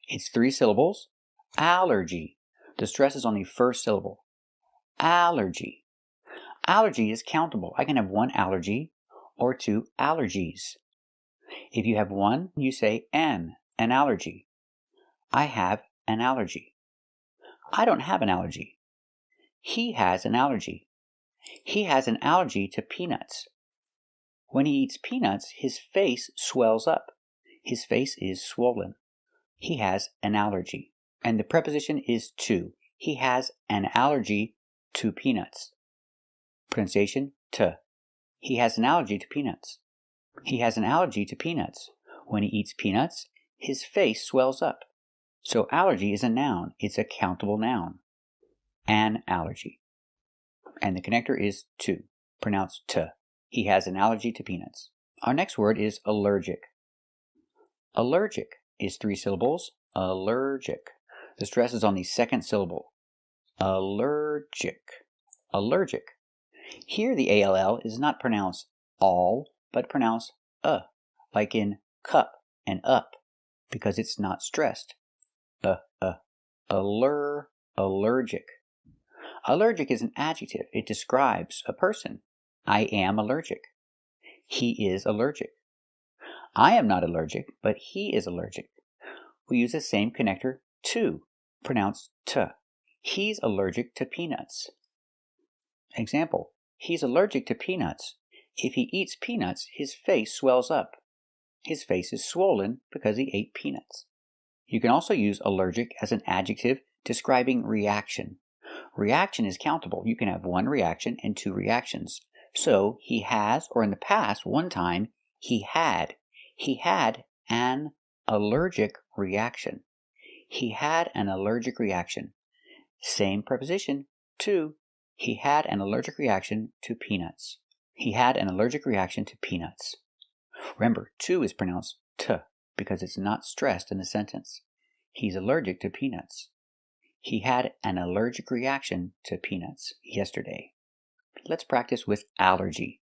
Speaker 1: It's 3 syllables. Allergy. The stress is on the first syllable. Allergy. Allergy is countable. I can have 1 allergy or 2 allergies. If you have 1, you say an allergy. I have an allergy. I don't have an allergy. He has an allergy. He has an allergy to peanuts. When he eats peanuts, his face swells up. His face is swollen. He has an allergy. And the preposition is to. He has an allergy to peanuts. Pronunciation, to. He has an allergy to peanuts. He has an allergy to peanuts. When he eats peanuts, his face swells up. So allergy is a noun. It's a countable noun. An allergy. And the connector is to. Pronounced to. He has an allergy to peanuts. Our next word is allergic. Allergic is 3 syllables. Allergic. The stress is on the second syllable. Allergic. Allergic. Here the ALL is not pronounced all, but pronounced like in cup and up, because it's not stressed. Allergic. Allergic is an adjective. It describes a person. I am allergic. He is allergic. I am not allergic, but he is allergic. We use the same connector to, pronounced to. He's allergic to peanuts. Example, he's allergic to peanuts. If he eats peanuts, his face swells up. His face is swollen because he ate peanuts. You can also use allergic as an adjective describing reaction. Reaction is countable. You can have one reaction and two reactions. So he has, or in the past, one time, he had an allergic reaction. He had an allergic reaction. Same preposition, to. He had an allergic reaction to peanuts. He had an allergic reaction to peanuts. Remember, to is pronounced t because it's not stressed in the sentence. He's allergic to peanuts. He had an allergic reaction to peanuts yesterday. Let's practice with allergy.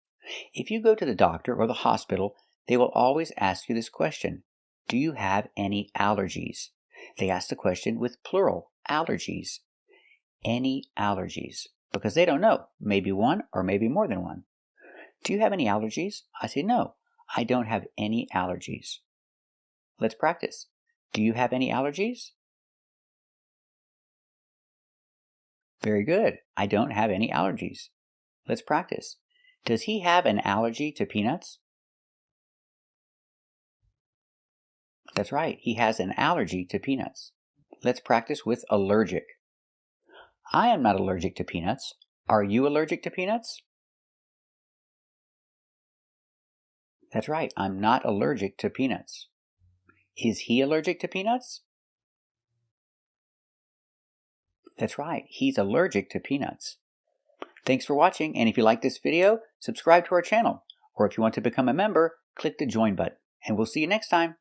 Speaker 1: If you go to the doctor or the hospital, they will always ask you this question. Do you have any allergies? They ask the question with plural, allergies. Any allergies? Because they don't know. Maybe one or maybe more than one. Do you have any allergies? I say no. I don't have any allergies. Let's practice. Do you have any allergies? Very good. I don't have any allergies. Let's practice. Does he have an allergy to peanuts? That's right. He has an allergy to peanuts. Let's practice with allergic. I am not allergic to peanuts. Are you allergic to peanuts? That's right. I'm not allergic to peanuts. Is he allergic to peanuts? That's right. He's allergic to peanuts. Thanks for watching, and if you like this video, subscribe to our channel. Or if you want to become a member, click the join button. And we'll see you next time.